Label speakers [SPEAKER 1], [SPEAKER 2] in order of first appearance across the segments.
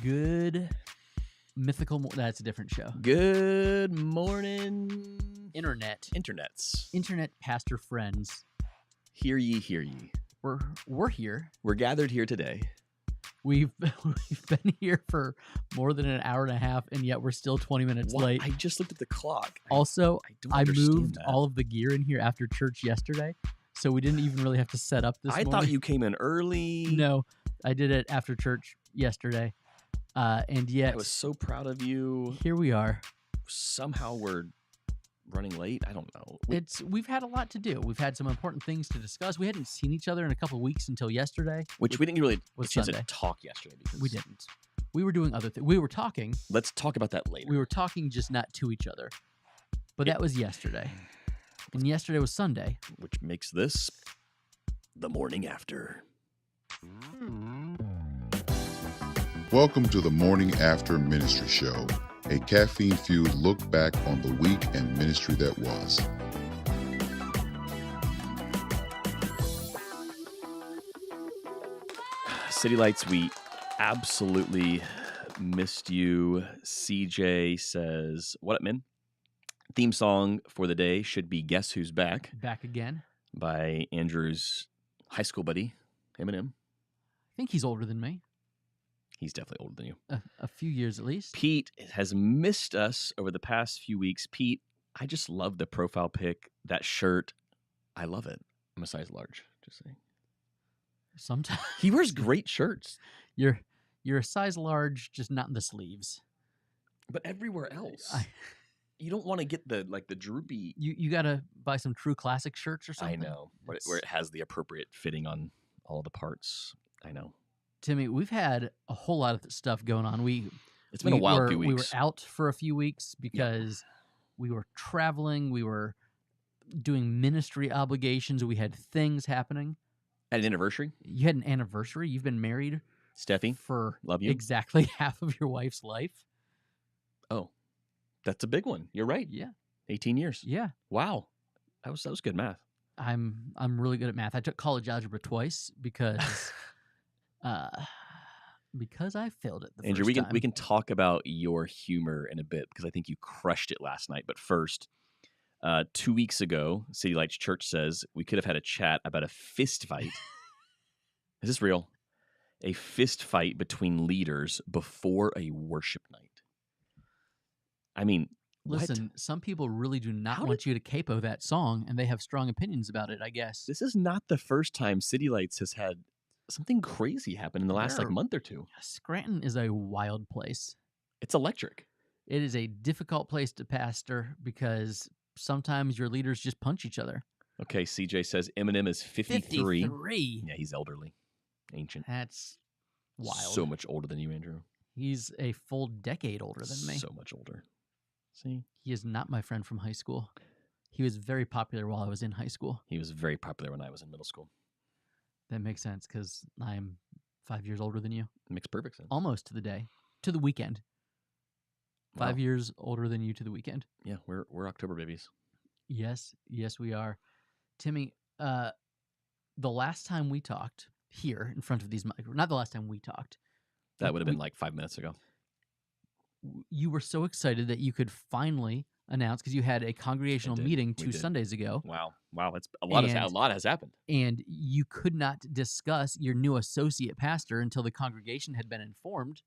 [SPEAKER 1] Good mythical. That's a different show.
[SPEAKER 2] Good morning,
[SPEAKER 1] Internets. Internet pastor friends.
[SPEAKER 2] Hear ye, hear ye.
[SPEAKER 1] We're here.
[SPEAKER 2] We're gathered here today.
[SPEAKER 1] We've been here for more than an hour and a half, and yet we're still 20 minutes late.
[SPEAKER 2] I just looked at the clock.
[SPEAKER 1] Also, I moved
[SPEAKER 2] that.
[SPEAKER 1] all of the gear in here after church yesterday, so we didn't even really have to set up this morning.
[SPEAKER 2] I thought you came in early.
[SPEAKER 1] No, I did it after church yesterday, and yet
[SPEAKER 2] I was so proud of you.
[SPEAKER 1] Here we are.
[SPEAKER 2] Somehow we're running late. I don't know.
[SPEAKER 1] We've had a lot to do. We've had some important things to discuss. We hadn't seen each other in a couple of weeks until yesterday,
[SPEAKER 2] which we didn't really get a chance
[SPEAKER 1] Sunday.
[SPEAKER 2] to talk yesterday because
[SPEAKER 1] We didn't. We were doing other things. We were talking.
[SPEAKER 2] Let's talk about that later.
[SPEAKER 1] We were talking, just not to each other. But that was yesterday, and yesterday was Sunday,
[SPEAKER 2] which makes this the morning after.
[SPEAKER 3] Welcome to the Morning After Ministry Show, a caffeine-fueled look back on the week and ministry that was.
[SPEAKER 2] City Lights, we absolutely missed you. CJ says, what up, men? Theme song for the day should be Guess Who's Back?
[SPEAKER 1] Back again.
[SPEAKER 2] By Andrew's high school buddy, Eminem.
[SPEAKER 1] I think he's older than me.
[SPEAKER 2] He's definitely older than you.
[SPEAKER 1] A few years at least.
[SPEAKER 2] Pete has missed us over the past few weeks. Pete, I just love the profile pic. That shirt, I love it. I'm a size large, just saying.
[SPEAKER 1] Sometimes.
[SPEAKER 2] He wears great shirts.
[SPEAKER 1] You're a size large, just not in the sleeves.
[SPEAKER 2] But everywhere else. You don't want to get the droopy.
[SPEAKER 1] You got to buy some True Classic shirts or something.
[SPEAKER 2] I know, where it has the appropriate fitting on all the parts. I know.
[SPEAKER 1] Timmy, we've had a whole lot of stuff going on.
[SPEAKER 2] It's been a wild few weeks.
[SPEAKER 1] We were out for a few weeks because we were traveling. We were doing ministry obligations. We had things happening.
[SPEAKER 2] At an anniversary?
[SPEAKER 1] You had an anniversary. You've been married,
[SPEAKER 2] Steffi,
[SPEAKER 1] for
[SPEAKER 2] love you.
[SPEAKER 1] Exactly half of your wife's life.
[SPEAKER 2] Oh, that's a big one. You're right.
[SPEAKER 1] Yeah,
[SPEAKER 2] 18 years.
[SPEAKER 1] Yeah.
[SPEAKER 2] Wow, that was good math.
[SPEAKER 1] I'm really good at math. I took college algebra twice because I failed it the
[SPEAKER 2] Andrew,
[SPEAKER 1] first time.
[SPEAKER 2] we can talk about your humor in a bit because I think you crushed it last night. But first, 2 weeks ago, City Lights Church says we could have had a chat about a fist fight. Is this real? A fist fight between leaders before a worship night. I mean,
[SPEAKER 1] listen,
[SPEAKER 2] what?
[SPEAKER 1] Some people really do not want you to capo that song, and they have strong opinions about it, I guess.
[SPEAKER 2] This is not the first time City Lights has had something crazy happen in the last month or two.
[SPEAKER 1] Scranton is a wild place.
[SPEAKER 2] It's electric.
[SPEAKER 1] It is a difficult place to pastor because sometimes your leaders just punch each other.
[SPEAKER 2] Okay, CJ says Eminem is 53.
[SPEAKER 1] 53?
[SPEAKER 2] Yeah, he's elderly. Ancient.
[SPEAKER 1] That's wild.
[SPEAKER 2] So much older than you, Andrew.
[SPEAKER 1] He's a full decade older than me.
[SPEAKER 2] So much older. See?
[SPEAKER 1] He is not my friend from high school. He was very popular while I was in high school.
[SPEAKER 2] He was very popular when I was in middle school.
[SPEAKER 1] That makes sense because I'm 5 years older than you.
[SPEAKER 2] Makes perfect sense.
[SPEAKER 1] Almost to the day. To the weekend.
[SPEAKER 2] Wow.
[SPEAKER 1] 5 years older than you to the weekend.
[SPEAKER 2] Yeah, we're October babies.
[SPEAKER 1] Yes, we are. Timmy, the last time we talked here in front of these microphones, not the last time we talked.
[SPEAKER 2] That would have been like 5 minutes ago.
[SPEAKER 1] You were so excited that you could finally announce, because you had a congregational meeting 2 Sundays ago.
[SPEAKER 2] Wow, it's a lot has happened.
[SPEAKER 1] And you could not discuss your new associate pastor until the congregation had been informed.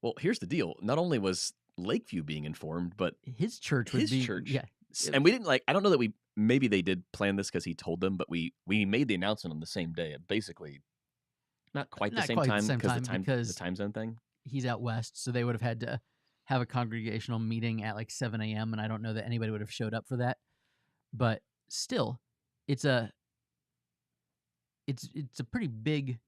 [SPEAKER 2] Well, here's the deal. Not only was Lakeview being informed, but
[SPEAKER 1] his church was
[SPEAKER 2] church.
[SPEAKER 1] Yeah.
[SPEAKER 2] And we didn't I don't know that maybe they did plan this because he told them, but we made the announcement on the same day. Basically, not quite the same time because the time zone thing.
[SPEAKER 1] He's out west, so they would have had to have a congregational meeting at like 7 a.m., and I don't know that anybody would have showed up for that. But still, it's a pretty big,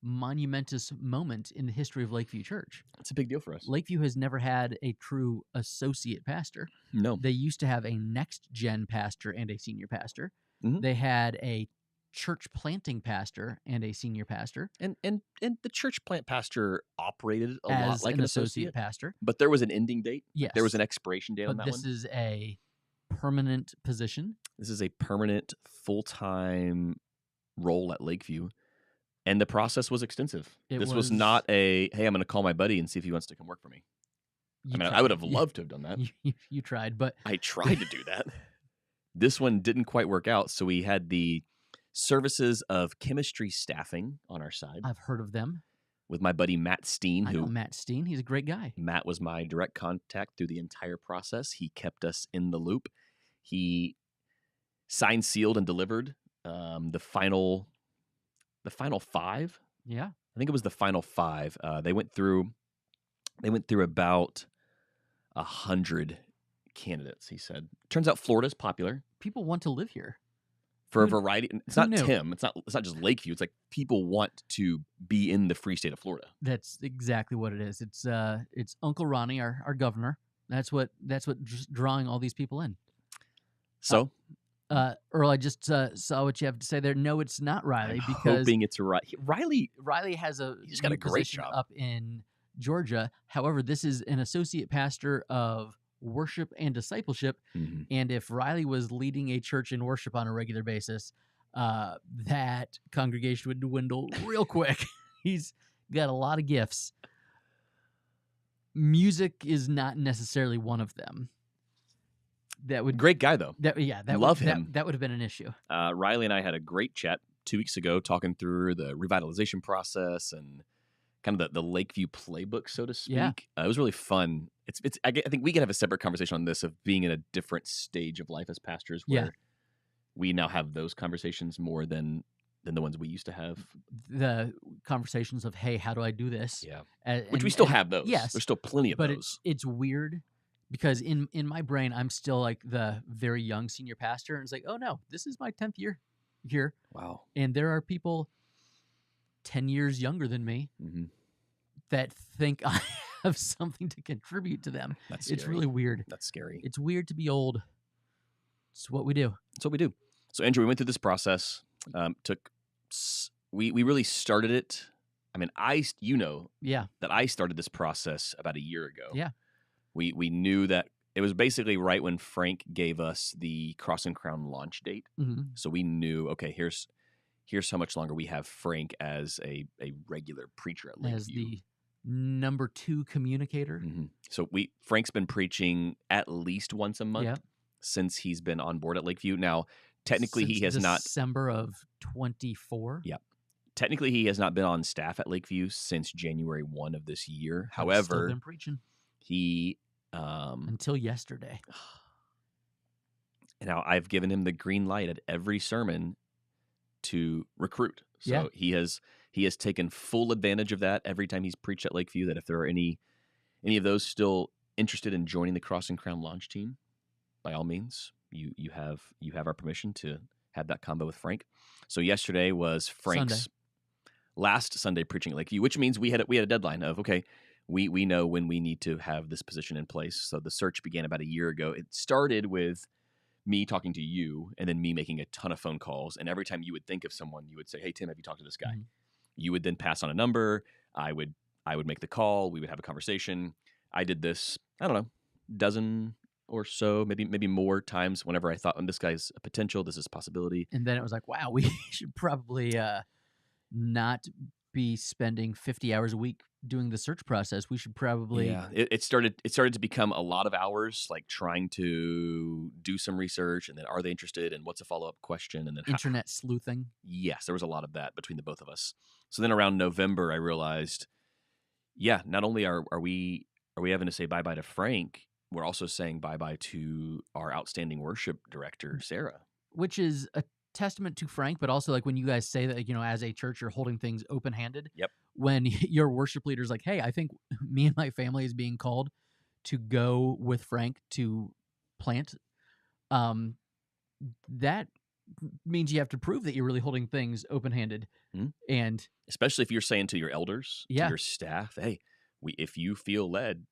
[SPEAKER 1] monumentous moment in the history of Lakeview Church.
[SPEAKER 2] It's a big deal for us.
[SPEAKER 1] Lakeview has never had a true associate pastor.
[SPEAKER 2] No.
[SPEAKER 1] They used to have a next-gen pastor and a senior pastor.
[SPEAKER 2] Mm-hmm.
[SPEAKER 1] They had a church planting pastor and a senior pastor.
[SPEAKER 2] And the church plant pastor operated a lot like an associate
[SPEAKER 1] pastor.
[SPEAKER 2] But there was an ending date.
[SPEAKER 1] Yes.
[SPEAKER 2] There was an expiration date on that one.
[SPEAKER 1] But this is a permanent position.
[SPEAKER 2] This is a permanent, full-time role at Lakeview. And the process was extensive.
[SPEAKER 1] It
[SPEAKER 2] This
[SPEAKER 1] was-
[SPEAKER 2] was not a, hey, I'm going to call my buddy and see if he wants to come work for me.
[SPEAKER 1] You
[SPEAKER 2] I
[SPEAKER 1] tried.
[SPEAKER 2] would have loved to have done that.
[SPEAKER 1] You tried, but
[SPEAKER 2] I tried to do that. This one didn't quite work out. So we had the services of chemistry staffing on our side
[SPEAKER 1] I've heard of them.
[SPEAKER 2] with my buddy Matt Steen,
[SPEAKER 1] I know
[SPEAKER 2] who
[SPEAKER 1] Matt Steen. He's a great guy.
[SPEAKER 2] Matt was my direct contact through the entire process. He kept us in the loop. He signed, sealed, and delivered the final 5.
[SPEAKER 1] Yeah.
[SPEAKER 2] I think it was the final 5. They went through about 100 candidates. He said. Turns out Florida's popular
[SPEAKER 1] People want to live here.
[SPEAKER 2] for a
[SPEAKER 1] Who-
[SPEAKER 2] variety. It's
[SPEAKER 1] who
[SPEAKER 2] not
[SPEAKER 1] knew?
[SPEAKER 2] Tim. It's not just Lakeview. It's like people want to be in the free state of Florida.
[SPEAKER 1] That's exactly what it is. It's Uncle Ronnie, our governor. That's what drawing all these people in.
[SPEAKER 2] So
[SPEAKER 1] Earl, I just saw what you have to say there. No, it's not Riley,
[SPEAKER 2] I'm
[SPEAKER 1] because
[SPEAKER 2] hoping it's Riley.
[SPEAKER 1] Riley has a
[SPEAKER 2] He's got a
[SPEAKER 1] new
[SPEAKER 2] great
[SPEAKER 1] position
[SPEAKER 2] job.
[SPEAKER 1] up in Georgia. However, this is an associate pastor of worship and discipleship.
[SPEAKER 2] Mhm.
[SPEAKER 1] And if Riley was leading a church in worship on a regular basis, that congregation would dwindle real quick. He's got a lot of gifts. Music is not necessarily one of them. That would
[SPEAKER 2] Great guy though.
[SPEAKER 1] that
[SPEAKER 2] Love
[SPEAKER 1] would,
[SPEAKER 2] him.
[SPEAKER 1] That would have been an issue.
[SPEAKER 2] Riley and I had a great chat 2 weeks ago talking through the revitalization process and kind of the Lakeview playbook, so to speak.
[SPEAKER 1] Yeah.
[SPEAKER 2] It was really fun. I think we could have a separate conversation on this of being in a different stage of life as pastors where
[SPEAKER 1] Yeah.
[SPEAKER 2] we now have those conversations more than the ones we used to have.
[SPEAKER 1] The conversations of, hey, how do I do this?
[SPEAKER 2] Yeah.
[SPEAKER 1] And-
[SPEAKER 2] Which we still
[SPEAKER 1] and-
[SPEAKER 2] have those.
[SPEAKER 1] Yes,
[SPEAKER 2] There's still plenty of
[SPEAKER 1] but
[SPEAKER 2] those.
[SPEAKER 1] it's weird because in my brain I'm still like the very young senior pastor, and it's like, oh no, this is my 10th year here,
[SPEAKER 2] Wow.
[SPEAKER 1] and there are people 10 years younger than me
[SPEAKER 2] hmm
[SPEAKER 1] that think I have something to contribute to them.
[SPEAKER 2] That's scary.
[SPEAKER 1] It's really weird.
[SPEAKER 2] That's scary.
[SPEAKER 1] It's weird to be old. It's what we do.
[SPEAKER 2] That's what we do. So Andrew, we went through this process. We really started it. I mean,
[SPEAKER 1] Yeah.
[SPEAKER 2] that I started this process about a year ago.
[SPEAKER 1] Yeah.
[SPEAKER 2] We knew that it was basically right when Frank gave us the Cross and Crown launch date.
[SPEAKER 1] hmm
[SPEAKER 2] So we knew, okay, here's how much longer we have Frank as a regular preacher at Lakeview.
[SPEAKER 1] As the number 2 communicator.
[SPEAKER 2] Mhm. So Frank's been preaching at least once a month
[SPEAKER 1] Yeah.
[SPEAKER 2] since he's been on board at Lakeview. Now, technically he
[SPEAKER 1] Since
[SPEAKER 2] has not
[SPEAKER 1] December of 24.
[SPEAKER 2] Yeah. Technically, he has not been on staff at Lakeview since January 1 of this year.
[SPEAKER 1] I've still
[SPEAKER 2] However,
[SPEAKER 1] been preaching
[SPEAKER 2] he
[SPEAKER 1] until yesterday.
[SPEAKER 2] now I've given him the green light at every sermon to recruit. So
[SPEAKER 1] Yeah.
[SPEAKER 2] he has taken full advantage of that every time he's preached at Lakeview. That if there are any of those still interested in joining the Cross and Crown launch team, by all means, you have our permission to have that combo with Frank. So yesterday was Frank's last Sunday preaching at Lakeview, which means we had a deadline of, okay, we know when we need to have this position in place. So the search began about a year ago. It started with me talking to you and then me making a ton of phone calls. And every time you would think of someone, you would say, hey, Tim, have you talked to this guy?
[SPEAKER 1] Mhm.
[SPEAKER 2] You would then pass on a number. I would make the call. We would have a conversation. I did this, I don't know, dozen or so, maybe more times whenever I thought, this guy's a potential, this is a possibility.
[SPEAKER 1] And then it was like, wow, we should probably not be spending 50 hours a week doing the search process. We should probably
[SPEAKER 2] It started to become a lot of hours, like trying to do some research, and then are they interested, and what's a follow-up question, and then
[SPEAKER 1] internet sleuthing.
[SPEAKER 2] yes, there was a lot of that between the both of us. So then around November, I realized, not only are we having to say bye-bye to Frank, we're also saying bye-bye to our outstanding worship director, Sarah.
[SPEAKER 1] Which is a testament to Frank, but also like when you guys say that, as a church, you're holding things open-handed.
[SPEAKER 2] Yep.
[SPEAKER 1] When your worship leader's like, hey, I think me and my family is being called to go with Frank to plant, that means you have to prove that you're really holding things open-handed.
[SPEAKER 2] Mhm.
[SPEAKER 1] And
[SPEAKER 2] Especially if you're saying to your elders,
[SPEAKER 1] Yeah.
[SPEAKER 2] to your staff, hey, if you feel led,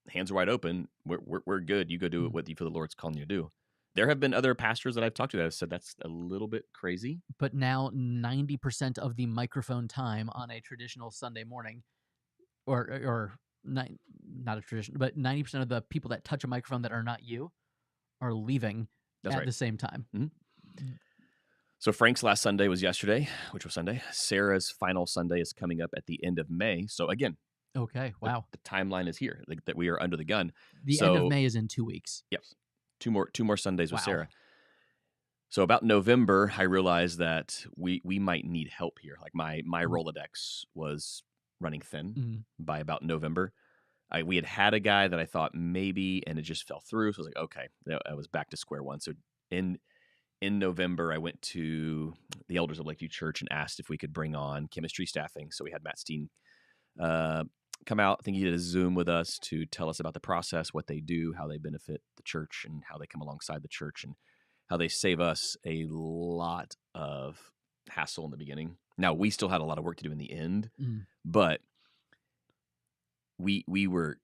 [SPEAKER 2] hands are wide open, we're good. You go do
[SPEAKER 1] Mhm.
[SPEAKER 2] what you feel the Lord's calling you to do. There have been other pastors that I've talked to that have said that's a little bit crazy.
[SPEAKER 1] but now 90% of the microphone time on a traditional Sunday morning, or not a tradition, but 90% of the people that touch a microphone that are not you are leaving
[SPEAKER 2] That's
[SPEAKER 1] at
[SPEAKER 2] right.
[SPEAKER 1] the same time.
[SPEAKER 2] So Frank's last Sunday was yesterday, which was Sunday. Sarah's final Sunday is coming up at the end of May. So again,
[SPEAKER 1] Okay. Wow.
[SPEAKER 2] the timeline is here, like, that we are under the gun.
[SPEAKER 1] The end of May is in 2 weeks.
[SPEAKER 2] Yep. Two more Sundays with
[SPEAKER 1] Wow.
[SPEAKER 2] Sarah. So about November, I realized that we might need help here. Like my Rolodex was running thin
[SPEAKER 1] Mhm.
[SPEAKER 2] by about November. We had a guy that I thought maybe, and it just fell through. So I was like, okay, I was back to square one. So in November, I went to the elders of Lakeview Church and asked if we could bring on chemistry staffing. So we had Matt Steen come out. I think he did a Zoom with us to tell us about the process, what they do, how they benefit the church, and how they come alongside the church, and how they save us a lot of hassle in the beginning. Now, we still had a lot of work to do in the end, but we were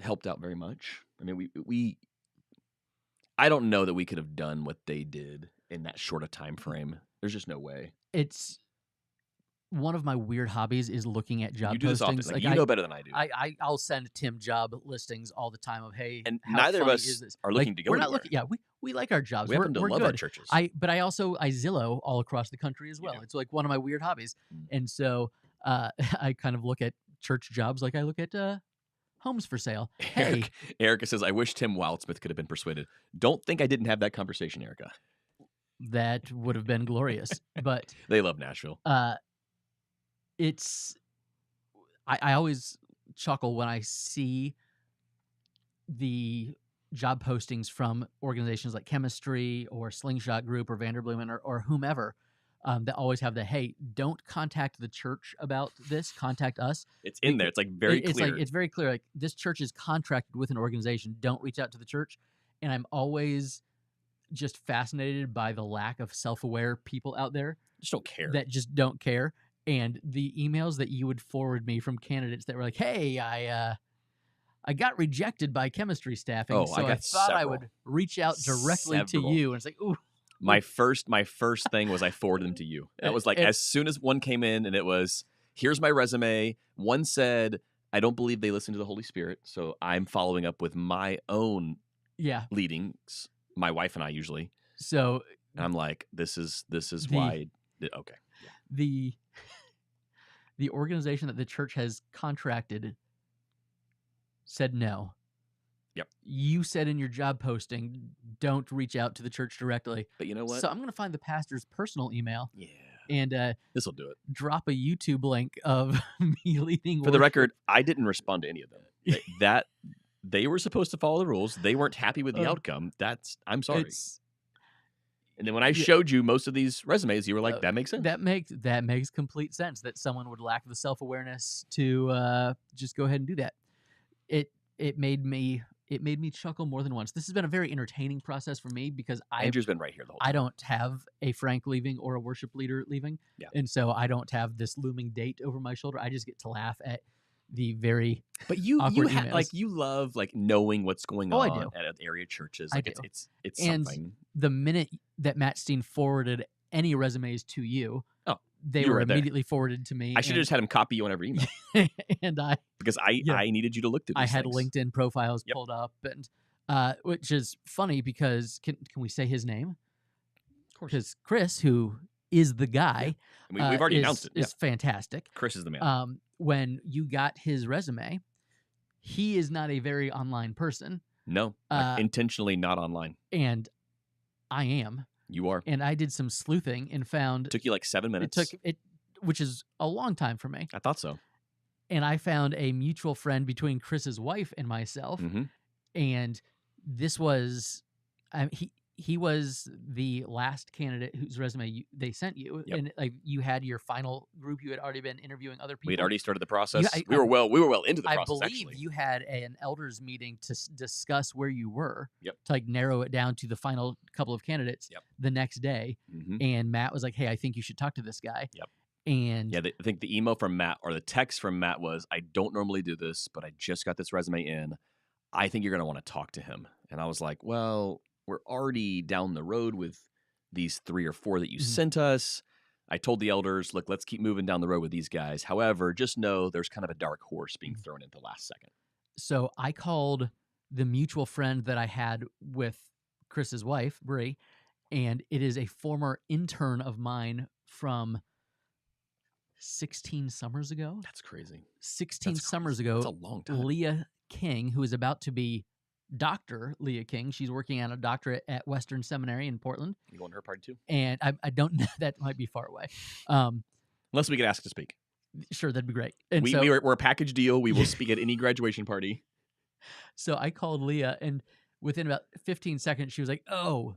[SPEAKER 2] helped out very much. I mean, I don't know that we could have done what they did in that short a time frame. There's just no way.
[SPEAKER 1] It's one of my weird hobbies is looking at job
[SPEAKER 2] You do this often.
[SPEAKER 1] postings.
[SPEAKER 2] Like, you know better than I do.
[SPEAKER 1] I'll send Tim job listings all the time of, hey,
[SPEAKER 2] and
[SPEAKER 1] how
[SPEAKER 2] neither of
[SPEAKER 1] funny
[SPEAKER 2] us
[SPEAKER 1] is this?
[SPEAKER 2] are looking to go
[SPEAKER 1] We're not
[SPEAKER 2] anywhere.
[SPEAKER 1] looking. Yeah, we like our jobs.
[SPEAKER 2] We happen to
[SPEAKER 1] we're
[SPEAKER 2] love
[SPEAKER 1] good.
[SPEAKER 2] our churches.
[SPEAKER 1] But I also Zillow all across the country as well.
[SPEAKER 2] Yeah.
[SPEAKER 1] It's like one of my weird hobbies,
[SPEAKER 2] Mm.
[SPEAKER 1] and so I kind of look at church jobs like I look at homes for sale. Hey,
[SPEAKER 2] Erica says, I wish Tim Wildsmith could have been persuaded. Don't think I didn't have that conversation, Erica.
[SPEAKER 1] that would have been glorious. But
[SPEAKER 2] They love Nashville.
[SPEAKER 1] it's I always chuckle when I see the job postings from organizations like Chemistry or Slingshot Group or Vanderbloemen or whomever that always have the, hey, don't contact the church about this, contact us.
[SPEAKER 2] It's in there. It's like very clear.
[SPEAKER 1] It's very clear. Like, this church is contracted with an organization. Don't reach out to the church. And I'm always just fascinated by the lack of self-aware people out there
[SPEAKER 2] Just don't care.
[SPEAKER 1] that just don't care. And the emails that you would forward me from candidates that were like, hey, I got rejected by chemistry staffing,
[SPEAKER 2] Oh,
[SPEAKER 1] so
[SPEAKER 2] I
[SPEAKER 1] I
[SPEAKER 2] got
[SPEAKER 1] thought I
[SPEAKER 2] several.
[SPEAKER 1] would reach out directly to
[SPEAKER 2] Several.
[SPEAKER 1] you. And it's like, ooh,
[SPEAKER 2] My first thing was I forwarded them to you. That was like, as soon as one came in, and it was, here's my resume. One said, I don't believe they listen to the Holy Spirit, so I'm following up with my own
[SPEAKER 1] yeah.
[SPEAKER 2] leadings. My wife and I usually.
[SPEAKER 1] So
[SPEAKER 2] And I'm like, this is
[SPEAKER 1] The-
[SPEAKER 2] why. Okay.
[SPEAKER 1] the organization that the church has contracted said no.
[SPEAKER 2] Yep.
[SPEAKER 1] You said in your job posting, don't reach out to the church directly.
[SPEAKER 2] But you know what?
[SPEAKER 1] So I'm going to find the pastor's personal email
[SPEAKER 2] Yeah.
[SPEAKER 1] and
[SPEAKER 2] This will do it.
[SPEAKER 1] drop a YouTube link of me leading.
[SPEAKER 2] For the
[SPEAKER 1] worship.
[SPEAKER 2] record, I didn't respond to any of them. That they were supposed to follow the rules. They weren't happy with the outcome. I'm sorry.
[SPEAKER 1] It's,
[SPEAKER 2] And then when I showed you most of these resumes, you were like, that makes sense.
[SPEAKER 1] that makes complete sense that someone would lack the self-awareness to just go ahead and do that. It made me chuckle more than once. This has been a very entertaining process for me because
[SPEAKER 2] Andrew's been right here the whole time.
[SPEAKER 1] I don't have a Frank leaving or a worship leader leaving.
[SPEAKER 2] Yeah.
[SPEAKER 1] And so I don't have this looming date over my shoulder. I just get to laugh at the very
[SPEAKER 2] But you
[SPEAKER 1] awkward emails.
[SPEAKER 2] like you love like knowing what's going
[SPEAKER 1] Oh, I
[SPEAKER 2] on
[SPEAKER 1] do.
[SPEAKER 2] at area churches.
[SPEAKER 1] I
[SPEAKER 2] Like
[SPEAKER 1] do.
[SPEAKER 2] it's
[SPEAKER 1] And
[SPEAKER 2] something.
[SPEAKER 1] the minute that Matt Steen forwarded any resumes to you,
[SPEAKER 2] Oh,
[SPEAKER 1] they
[SPEAKER 2] you
[SPEAKER 1] were
[SPEAKER 2] were right there.
[SPEAKER 1] immediately forwarded to me.
[SPEAKER 2] I should have just had him copy you on every email
[SPEAKER 1] and I
[SPEAKER 2] because I needed you to look through
[SPEAKER 1] I
[SPEAKER 2] these
[SPEAKER 1] had
[SPEAKER 2] things.
[SPEAKER 1] LinkedIn profiles
[SPEAKER 2] Yep.
[SPEAKER 1] pulled up, and which is funny because can we say his name?
[SPEAKER 2] Of course.
[SPEAKER 1] Because Chris, who is the guy,
[SPEAKER 2] We've already
[SPEAKER 1] is,
[SPEAKER 2] announced it.
[SPEAKER 1] is fantastic.
[SPEAKER 2] Chris is the man.
[SPEAKER 1] When you got his resume, he is not a very online person,
[SPEAKER 2] No, like, intentionally not online.
[SPEAKER 1] and I am.
[SPEAKER 2] You are.
[SPEAKER 1] And I did some sleuthing and found
[SPEAKER 2] It took you like 7 minutes.
[SPEAKER 1] which is a long time for me.
[SPEAKER 2] I thought so.
[SPEAKER 1] And I found a mutual friend between Chris's wife and myself.
[SPEAKER 2] hmm
[SPEAKER 1] And this was, he was the last candidate whose resume they sent you,
[SPEAKER 2] Yep.
[SPEAKER 1] and like you had your final group. You had already been interviewing other people.
[SPEAKER 2] We had already started the process.
[SPEAKER 1] I-
[SPEAKER 2] we were well into the
[SPEAKER 1] I
[SPEAKER 2] process.
[SPEAKER 1] believe
[SPEAKER 2] actually,
[SPEAKER 1] you had an elders meeting to discuss where you were.
[SPEAKER 2] Yep.
[SPEAKER 1] To like narrow it down to the final couple of candidates.
[SPEAKER 2] Yep.
[SPEAKER 1] The next day,
[SPEAKER 2] Mhm.
[SPEAKER 1] and Matt was like, "Hey, I think you should talk to this guy."
[SPEAKER 2] Yep.
[SPEAKER 1] And
[SPEAKER 2] Yeah, I think the email from Matt or the text from Matt was, "I don't normally do this, but I just got this resume in. I think you're going to want to talk to him." And I was like, "Well, we're already down the road with these 3 or 4 that you
[SPEAKER 1] Mhm.
[SPEAKER 2] sent us." I told the elders, "Look, let's keep moving down the road with these guys. However, just know there's kind of a dark horse being thrown into last second."
[SPEAKER 1] so I called the mutual friend that I had with Chris's wife, Bree, and it is a former intern of mine from 16 summers ago.
[SPEAKER 2] That's crazy.
[SPEAKER 1] 16
[SPEAKER 2] That's
[SPEAKER 1] summers
[SPEAKER 2] crazy.
[SPEAKER 1] ago,
[SPEAKER 2] That's a long time.
[SPEAKER 1] Leah King, who is about to be Dr. Leah King. She's working on a doctorate at Western Seminary in Portland.
[SPEAKER 2] You going to her party too?
[SPEAKER 1] And I don't know, that might be far away.
[SPEAKER 2] Unless we get asked to speak.
[SPEAKER 1] Sure, that'd be great. And
[SPEAKER 2] we're a package deal. We will speak at any graduation party.
[SPEAKER 1] So I called Leah, and within about 15 seconds, she was like, "Oh,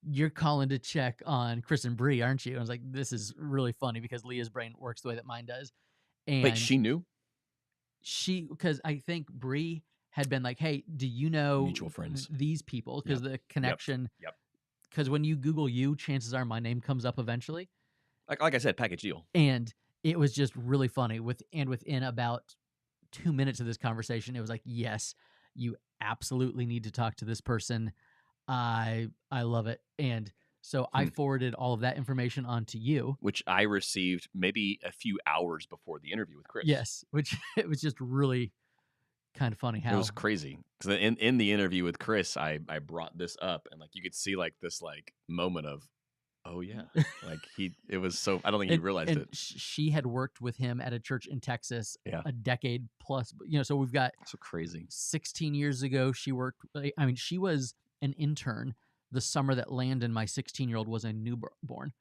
[SPEAKER 1] you're calling to check on Chris and Bree, aren't you?" And I was like, "This is really funny because Leah's brain works the way that mine does." And
[SPEAKER 2] Wait, she knew?
[SPEAKER 1] because I think Bree had been like, "Hey, do you know
[SPEAKER 2] Mutual friends.
[SPEAKER 1] these people?" Because the connection.
[SPEAKER 2] Yep.
[SPEAKER 1] Because when you Google you, chances are my name comes up eventually.
[SPEAKER 2] Like I said, package deal.
[SPEAKER 1] And it was just really funny. Within about 2 minutes of this conversation, it was like, "Yes, you absolutely need to talk to this person. I love it." And so I forwarded all of that information on to you.
[SPEAKER 2] Which I received maybe a few hours before the interview with Chris.
[SPEAKER 1] Yes, which it was just really kind of funny how
[SPEAKER 2] it was crazy. Because in the interview with Chris, I brought this up, and like you could see like this like moment of, oh yeah, like it was so. I don't think he realized
[SPEAKER 1] and
[SPEAKER 2] it.
[SPEAKER 1] She had worked with him at a church in Texas
[SPEAKER 2] Yeah.
[SPEAKER 1] a decade plus. So we've got
[SPEAKER 2] So crazy.
[SPEAKER 1] 16 years ago, she worked. I mean, she was an intern the summer that Landon, my 16-year-old, was a newborn.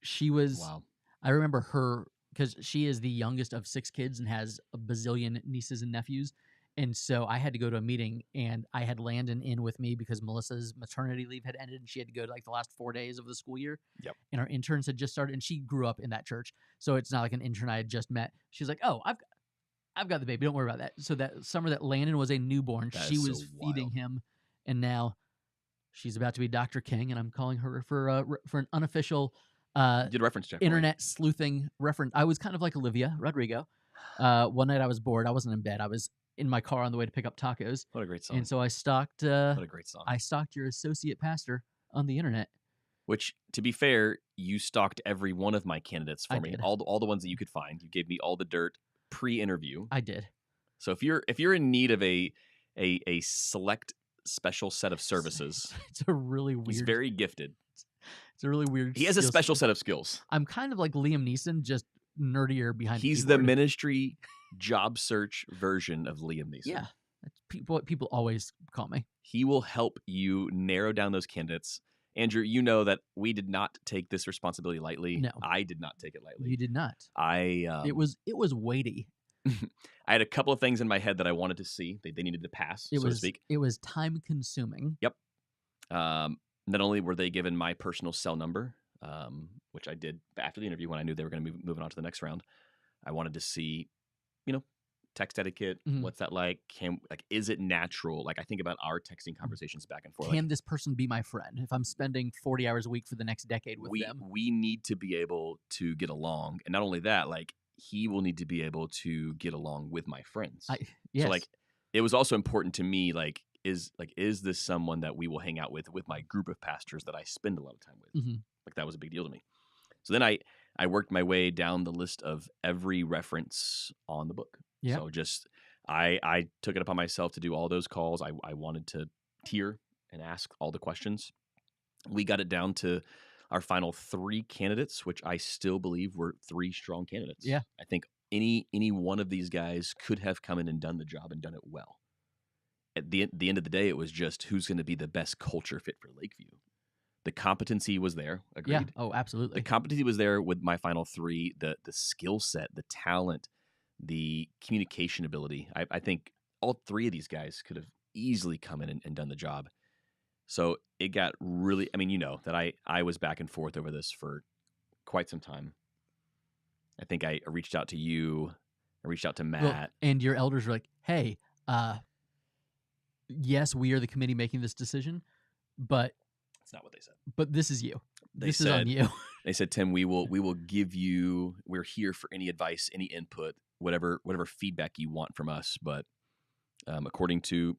[SPEAKER 1] She was.
[SPEAKER 2] Wow.
[SPEAKER 1] I remember her because she is the youngest of 6 kids and has a bazillion nieces and nephews. And so I had to go to a meeting, and I had Landon in with me because Melissa's maternity leave had ended, and she had to go to like the last 4 days of the school year.
[SPEAKER 2] Yep.
[SPEAKER 1] And our interns had just started, and she grew up in that church, so it's not like an intern I had just met. She's like, "Oh, I've got the baby. Don't worry about that." So that summer that Landon was a newborn, she was feeding him, and now she's about to be Dr. King, and I'm calling her for an unofficial
[SPEAKER 2] Did a reference check.
[SPEAKER 1] internet sleuthing reference. I was kind of like Olivia Rodrigo. One night I was bored. I wasn't in bed. I was in my car on the way to pick up tacos.
[SPEAKER 2] What a great song.
[SPEAKER 1] And so I stalked.
[SPEAKER 2] What a great song.
[SPEAKER 1] I stalked your associate pastor on the internet.
[SPEAKER 2] Which, to be fair, you stalked every one of my candidates for
[SPEAKER 1] I
[SPEAKER 2] me.
[SPEAKER 1] did.
[SPEAKER 2] All the ones that you could find. You gave me all the dirt pre-interview.
[SPEAKER 1] I did.
[SPEAKER 2] So if you're in need of a select special set of services,
[SPEAKER 1] It's a really weird.
[SPEAKER 2] he's very gifted.
[SPEAKER 1] It's a really weird.
[SPEAKER 2] He has a
[SPEAKER 1] skill
[SPEAKER 2] special set of skills.
[SPEAKER 1] I'm kind of like Liam Neeson, just nerdier behind.
[SPEAKER 2] He's
[SPEAKER 1] the
[SPEAKER 2] the
[SPEAKER 1] keyboard.
[SPEAKER 2] ministry job search version of Liam Neeson.
[SPEAKER 1] Yeah, that's what people always call me.
[SPEAKER 2] He will help you narrow down those candidates. Andrew, you know that we did not take this responsibility lightly.
[SPEAKER 1] No.
[SPEAKER 2] I did not take it lightly.
[SPEAKER 1] You did not.
[SPEAKER 2] It
[SPEAKER 1] was weighty.
[SPEAKER 2] I had a couple of things in my head that I wanted to see. They needed to pass, so to speak.
[SPEAKER 1] It was time consuming.
[SPEAKER 2] Yep. Not only were they given my personal cell number, which I did after the interview when I knew they were going to be moving on to the next round, I wanted to see, text etiquette.
[SPEAKER 1] Mhm.
[SPEAKER 2] What's that like? Is it natural? Like I think about our texting conversations back and forth.
[SPEAKER 1] Can this person be my friend if I'm spending 40 hours a week for the next decade with them?
[SPEAKER 2] We need to be able to get along, and not only that, like he will need to be able to get along with my friends.
[SPEAKER 1] Yes.
[SPEAKER 2] So like, it was also important to me. Is this someone that we will hang out with my group of pastors that I spend a lot of time with?
[SPEAKER 1] Mhm.
[SPEAKER 2] Like that was a big deal to me. So then I worked my way down the list of every reference on the book.
[SPEAKER 1] Yeah.
[SPEAKER 2] So just I took it upon myself to do all those calls. I wanted to tier and ask all the questions. We got it down to our final 3 candidates, which I still believe were 3 strong candidates.
[SPEAKER 1] Yeah.
[SPEAKER 2] I think any one of these guys could have come in and done the job and done it well. At the end of the day, it was just who's going to be the best culture fit for Lakeview. The competency was there. Agreed.
[SPEAKER 1] Yeah. Oh, absolutely.
[SPEAKER 2] The competency was there with my final 3. The skill set, the talent, the communication ability. I think all 3 of these guys could have easily come in and done the job. So it got really, that I was back and forth over this for quite some time. I think I reached out to you. I reached out to Matt.
[SPEAKER 1] Well, and your elders were like, "Hey, yes, we are the committee making this decision, but
[SPEAKER 2] That's not what they said.
[SPEAKER 1] But this is you.
[SPEAKER 2] This
[SPEAKER 1] is on you."
[SPEAKER 2] They said, "Tim, we will give you. We're here for any advice, any input, whatever feedback you want from us. But according to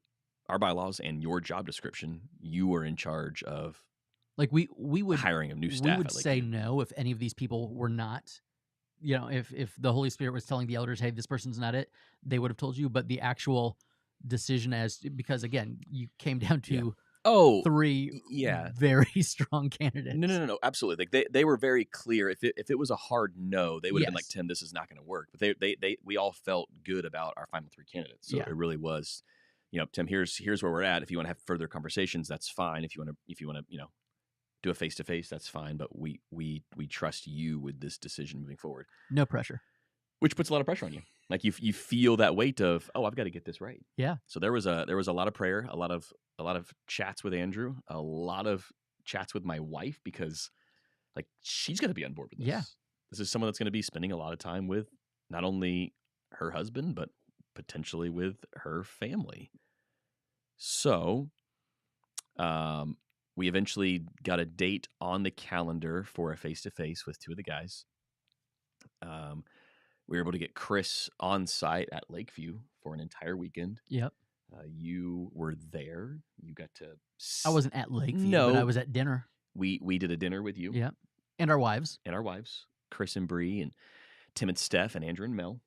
[SPEAKER 2] our bylaws and your job description, you are in charge of
[SPEAKER 1] like we would
[SPEAKER 2] hiring of new staff.
[SPEAKER 1] We would say no if any of these people were not. If the Holy Spirit was telling the elders, "Hey, this person's not it," they would have told you. But the actual decision because again, you came down to
[SPEAKER 2] Oh,
[SPEAKER 1] three
[SPEAKER 2] yeah.
[SPEAKER 1] very strong candidates.
[SPEAKER 2] No. Absolutely. Like they were very clear. If it was a hard no, they would have been like,
[SPEAKER 1] Yes.
[SPEAKER 2] Tim, this is not going to work. But we all felt good about our final three candidates. So
[SPEAKER 1] Yeah.
[SPEAKER 2] it really was, Tim, here's where we're at. If you want to have further conversations, that's fine. If you want to, do a face-to-face, that's fine. But we trust you with this decision moving forward.
[SPEAKER 1] No pressure.
[SPEAKER 2] Which puts a lot of pressure on you. Like you feel that weight of, oh, I've got to get this right.
[SPEAKER 1] Yeah.
[SPEAKER 2] So there was a lot of prayer, a lot of chats with Andrew, a lot of chats with my wife, because like she's got to be on board with this.
[SPEAKER 1] Yeah.
[SPEAKER 2] This is someone that's going to be spending a lot of time with not only her husband, but potentially with her family. So, we eventually got a date on the calendar for a face-to-face with two of the guys. We were able to get Chris on site at Lakeview for an entire weekend.
[SPEAKER 1] Yep.
[SPEAKER 2] You were there. You got to.
[SPEAKER 1] I wasn't at Lakeview,
[SPEAKER 2] No.
[SPEAKER 1] but I was at dinner.
[SPEAKER 2] We did a dinner with you.
[SPEAKER 1] Yeah. And our wives.
[SPEAKER 2] Chris and Bree, and Tim and Steph, and Andrew and Mel.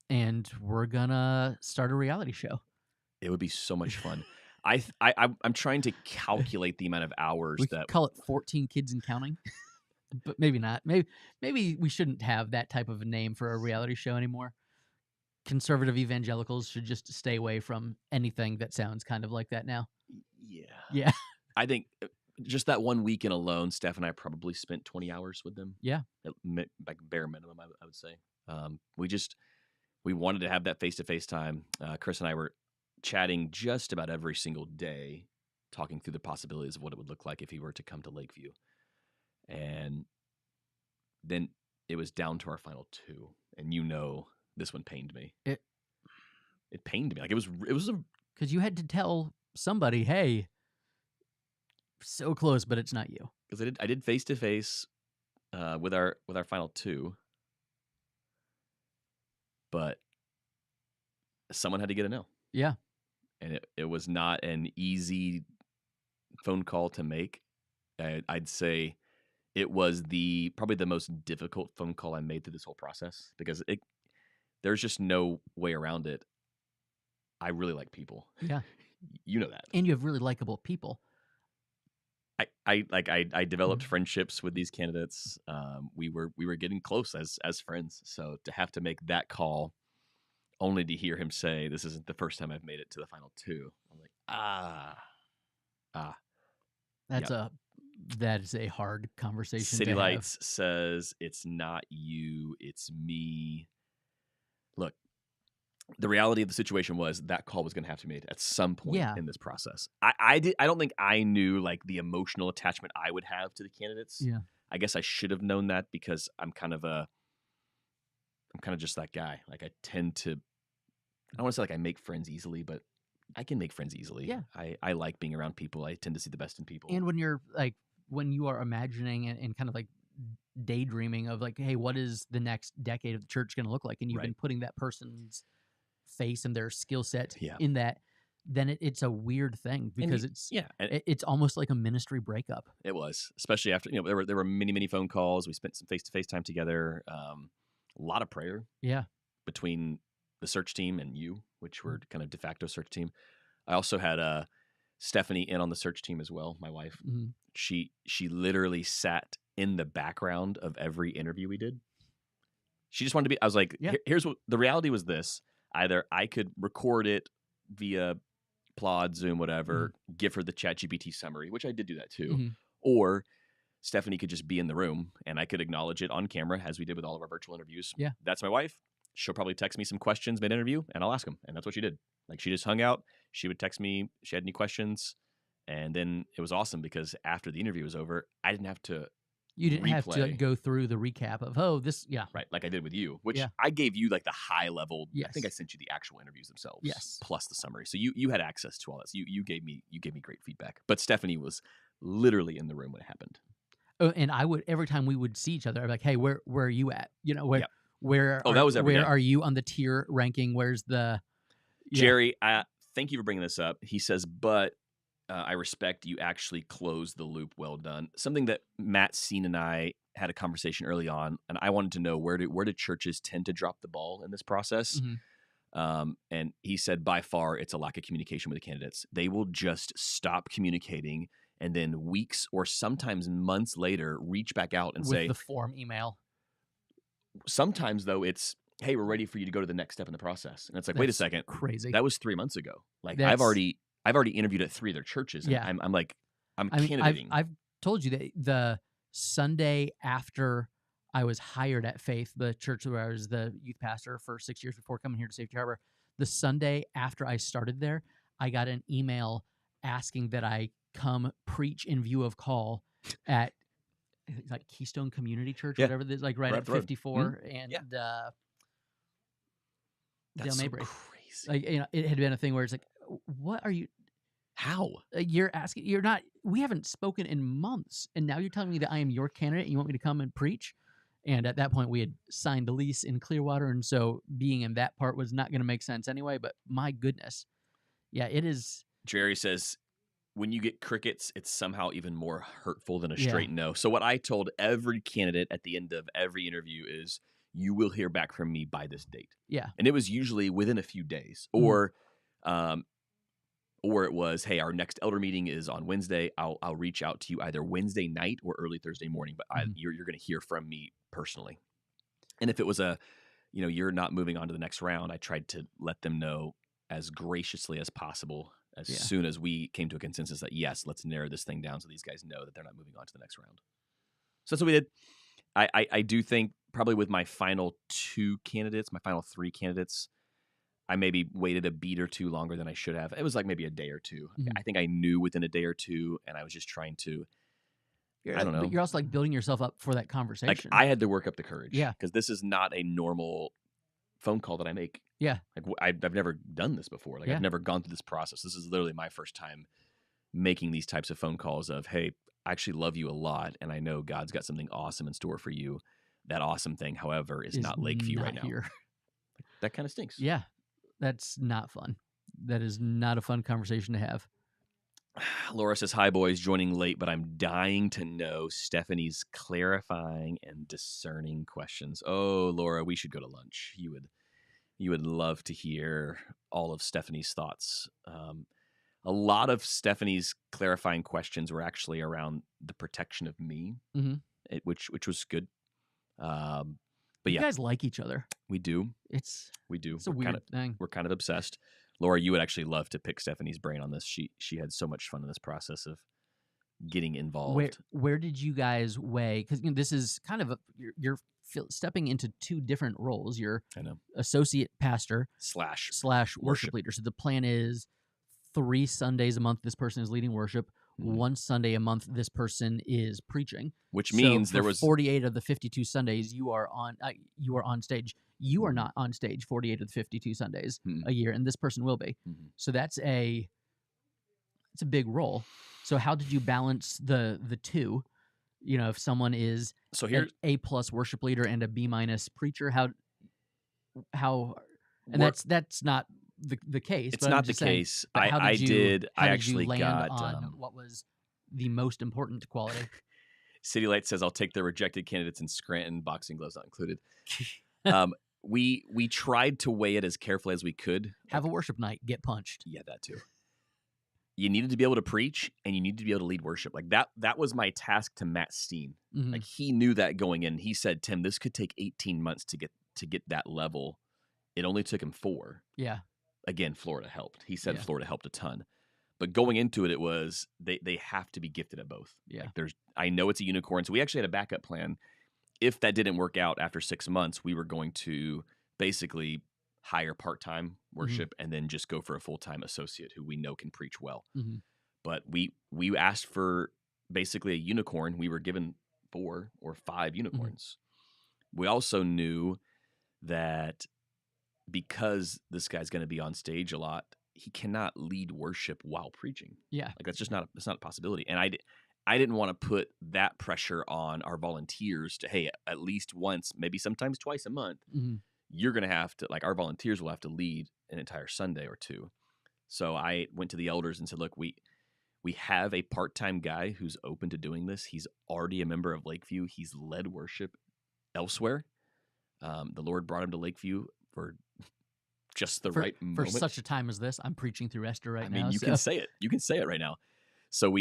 [SPEAKER 1] And we're gonna start a reality show.
[SPEAKER 2] It would be so much fun. I'm trying to calculate the amount of hours
[SPEAKER 1] We
[SPEAKER 2] that
[SPEAKER 1] could call it 14 Kids and Counting. But maybe not. Maybe we shouldn't have that type of a name for a reality show anymore. Conservative evangelicals should just stay away from anything that sounds kind of like that now. Yeah.
[SPEAKER 2] I think just that one weekend alone, Steph and I probably spent 20 hours with them.
[SPEAKER 1] Yeah.
[SPEAKER 2] Like bare minimum, I would say. We wanted to have that face-to-face time. Chris and I were chatting just about every single day, talking through the possibilities of what it would look like if he were to come to Lakeview. And then it was down to our final two. And this one pained me. It pained me. Like it was
[SPEAKER 1] because you had to tell somebody, hey, so close, but it's not you.
[SPEAKER 2] Because I did face-to-face with our final two. But someone had to get a no.
[SPEAKER 1] Yeah.
[SPEAKER 2] And it was not an easy phone call to make. I'd say it was probably the most difficult phone call I made through this whole process, because there's just no way around it. I really like people.
[SPEAKER 1] Yeah.
[SPEAKER 2] You know that.
[SPEAKER 1] And you have really likable people.
[SPEAKER 2] I developed friendships with these candidates. We were getting close as friends. So to have to make that call, only to hear him say, "This isn't the first time I've made it to the final two," I'm like,
[SPEAKER 1] That is a hard conversation.
[SPEAKER 2] City
[SPEAKER 1] to
[SPEAKER 2] Lights
[SPEAKER 1] have.
[SPEAKER 2] says it's not you, it's me. Look, the reality of the situation was that call was going to have to be made at some point in this process. I don't think I knew like the emotional attachment I would have to the candidates.
[SPEAKER 1] Yeah.
[SPEAKER 2] I guess I should have known that, because I'm kind of just that guy. Like I tend to, I don't want to say like I make friends easily, but I can make friends easily.
[SPEAKER 1] Yeah.
[SPEAKER 2] I like being around people. I tend to see the best in people.
[SPEAKER 1] And when you are imagining and kind of like daydreaming of like, hey, what is the next decade of the church going to look like? And you've been putting that person's face and their skill set in that, then it's a weird thing, because it's almost like a ministry breakup.
[SPEAKER 2] It was, especially after, there were many phone calls. We spent some face-to-face time together. A lot of prayer. Yeah. Between the search team and you, which were kind of de facto search team. I also had Stephanie in on the search team as well, my wife. Mm-hmm. She literally sat in the background of every interview we did. She just wanted to be, I was like, here's what the reality was. This, either I could record it via Plod, Zoom, whatever, give her the ChatGPT summary, which I did do that too, or Stephanie could just be in the room and I could acknowledge it on camera, as we did with all of our virtual interviews. Yeah. That's my wife. She'll probably text me some questions mid-interview and I'll ask them. And that's what she did. Like she just hung out. She would text me if she had any questions. And then it was awesome, because after the interview was over, I didn't have to
[SPEAKER 1] You didn't have to go through the recap of, right,
[SPEAKER 2] like I did with you, which I gave you like the high level. I think I sent you the actual interviews themselves, plus the summary. So you had access to all that. So you gave me great feedback. But Stephanie was literally in the room when it happened.
[SPEAKER 1] Oh, and I would, every time we would see each other, I'd be like, hey, where are you at? Where are you on the tier ranking? Where's the
[SPEAKER 2] Jerry? Thank you for bringing this up. He says, but I respect you actually closed the loop. Well done. Something that Matt Seen and I had a conversation early on, and I wanted to know where do churches tend to drop the ball in this process. And he said, by far, it's a lack of communication with the candidates. They will just stop communicating, and then weeks or sometimes months later, reach back out and
[SPEAKER 1] With
[SPEAKER 2] say,
[SPEAKER 1] the form email.
[SPEAKER 2] sometimes though it's, hey, we're ready for you to go to the next step in the process. And it's like, wait a
[SPEAKER 1] That's
[SPEAKER 2] second,
[SPEAKER 1] crazy.
[SPEAKER 2] that was 3 months ago. Like
[SPEAKER 1] That's-
[SPEAKER 2] I've already interviewed at 3 of their churches. And
[SPEAKER 1] Yeah.
[SPEAKER 2] I'm like, I'm
[SPEAKER 1] I mean,
[SPEAKER 2] candidating.
[SPEAKER 1] I've told you that the Sunday after I was hired at Faith, the church where I was the youth pastor for 6 years before coming here to Safety Harbor, the Sunday after I started there, I got an email asking that I come preach in view of call at like Keystone Community Church,
[SPEAKER 2] Yeah.
[SPEAKER 1] whatever it is, like right
[SPEAKER 2] Right
[SPEAKER 1] at
[SPEAKER 2] up the road.
[SPEAKER 1] 54 and
[SPEAKER 2] Yeah.
[SPEAKER 1] Dale
[SPEAKER 2] That's so
[SPEAKER 1] Mabry.
[SPEAKER 2] crazy.
[SPEAKER 1] Like, it had been a thing where it's like, what are you?
[SPEAKER 2] How?
[SPEAKER 1] You're asking. You're not. We haven't spoken in months, and now you're telling me that I am your candidate, and you want me to come and preach. And at that point, we had signed a lease in Clearwater, and so being in that part was not going to make sense anyway. But my goodness, yeah, it is.
[SPEAKER 2] Jerry says, when you get crickets, it's somehow even more hurtful than a
[SPEAKER 1] Yeah.
[SPEAKER 2] straight no. So what I told every candidate at the end of every interview is, you will hear back from me by this date.
[SPEAKER 1] Yeah.
[SPEAKER 2] And it was usually within a few days, or it was, hey, our next elder meeting is on Wednesday. I'll reach out to you either Wednesday night or early Thursday morning, but you're going to hear from me personally. And if it was you're not moving on to the next round, I tried to let them know as graciously as possible as soon as we came to a consensus that, yes, let's narrow this thing down so these guys know that they're not moving on to the next round. So that's what we did. I do think probably with my final 3 candidates, I maybe waited a beat or two longer than I should have. It was like maybe a day or two.
[SPEAKER 1] Mhm.
[SPEAKER 2] I think I knew within a day or two, and I was just trying to, I don't know.
[SPEAKER 1] But you're also like building yourself up for that conversation.
[SPEAKER 2] Like I had to work up the courage.
[SPEAKER 1] Yeah.
[SPEAKER 2] Because this is not a normal phone call that I make.
[SPEAKER 1] Yeah.
[SPEAKER 2] Like I've never done this before. Like I've never gone through this process. This is literally my first time making these types of phone calls of, hey, I actually love you a lot, and I know God's got something awesome in store for you. That awesome thing, however, is not Lakeview right now.
[SPEAKER 1] Here.
[SPEAKER 2] That kind of stinks.
[SPEAKER 1] Yeah. That's not fun. That is not a fun conversation to have.
[SPEAKER 2] Laura says, hi, boys. Joining late, but I'm dying to know Stephanie's clarifying and discerning questions. Oh, Laura, we should go to lunch. You would love to hear all of Stephanie's thoughts. A lot of Stephanie's clarifying questions were actually around the protection of me, which was good. But
[SPEAKER 1] you guys like each other.
[SPEAKER 2] We do.
[SPEAKER 1] It's a
[SPEAKER 2] We're
[SPEAKER 1] weird thing.
[SPEAKER 2] We're kind of obsessed. Laura, you would actually love to pick Stephanie's brain on this. She had so much fun in this process of getting involved.
[SPEAKER 1] Where did you guys weigh? Because this is kind of you're stepping into 2 different roles. You're associate pastor slash worship leader. So the plan is 3 Sundays a month this person is leading worship. 1 Sunday a month this person is preaching.
[SPEAKER 2] Which means there was
[SPEAKER 1] 48 of the 52 Sundays you are on stage. You are not on stage 48 of the 52 Sundays a year, and this person will be. So it's a big role. So how did you balance the 2? If someone is an A+ worship leader and a B- preacher, how and that's not the case.
[SPEAKER 2] It's not the case.
[SPEAKER 1] I
[SPEAKER 2] actually got
[SPEAKER 1] what was the most important quality.
[SPEAKER 2] City Light says, I'll take the rejected candidates in Scranton, boxing gloves not included. We tried to weigh it as carefully as we could.
[SPEAKER 1] Have a worship night, get punched.
[SPEAKER 2] Yeah, that too. You needed to be able to preach, and you needed to be able to lead worship. Like that was my task to Matt Steen. Like he knew that going in. He said, Tim, this could take 18 months to get that level. It only took him 4.
[SPEAKER 1] Yeah.
[SPEAKER 2] Again, Florida helped. He said Florida helped a ton. But going into it, it was they have to be gifted at both.
[SPEAKER 1] Yeah.
[SPEAKER 2] Like I know it's a unicorn. So we actually had a backup plan. If that didn't work out after 6 months, we were going to basically hire part-time worship and then just go for a full-time associate who we know can preach well. But we asked for basically a unicorn. We were given 4 or 5 unicorns. We also knew that because this guy's going to be on stage a lot, he cannot lead worship while preaching.
[SPEAKER 1] Yeah.
[SPEAKER 2] Like that's not a possibility. And I didn't want to put that pressure on our volunteers to, hey, at least once, maybe sometimes twice a month, you're going to have to, like our volunteers will have to lead an entire Sunday or 2. So I went to the elders and said, look, we have a part-time guy who's open to doing this. He's already a member of Lakeview. He's led worship elsewhere. The Lord brought him to Lakeview for just the
[SPEAKER 1] for,
[SPEAKER 2] right
[SPEAKER 1] for
[SPEAKER 2] moment.
[SPEAKER 1] such a time as this. I'm preaching through Esther right
[SPEAKER 2] I
[SPEAKER 1] now.
[SPEAKER 2] mean, you
[SPEAKER 1] so.
[SPEAKER 2] can say it. You can say it right now. So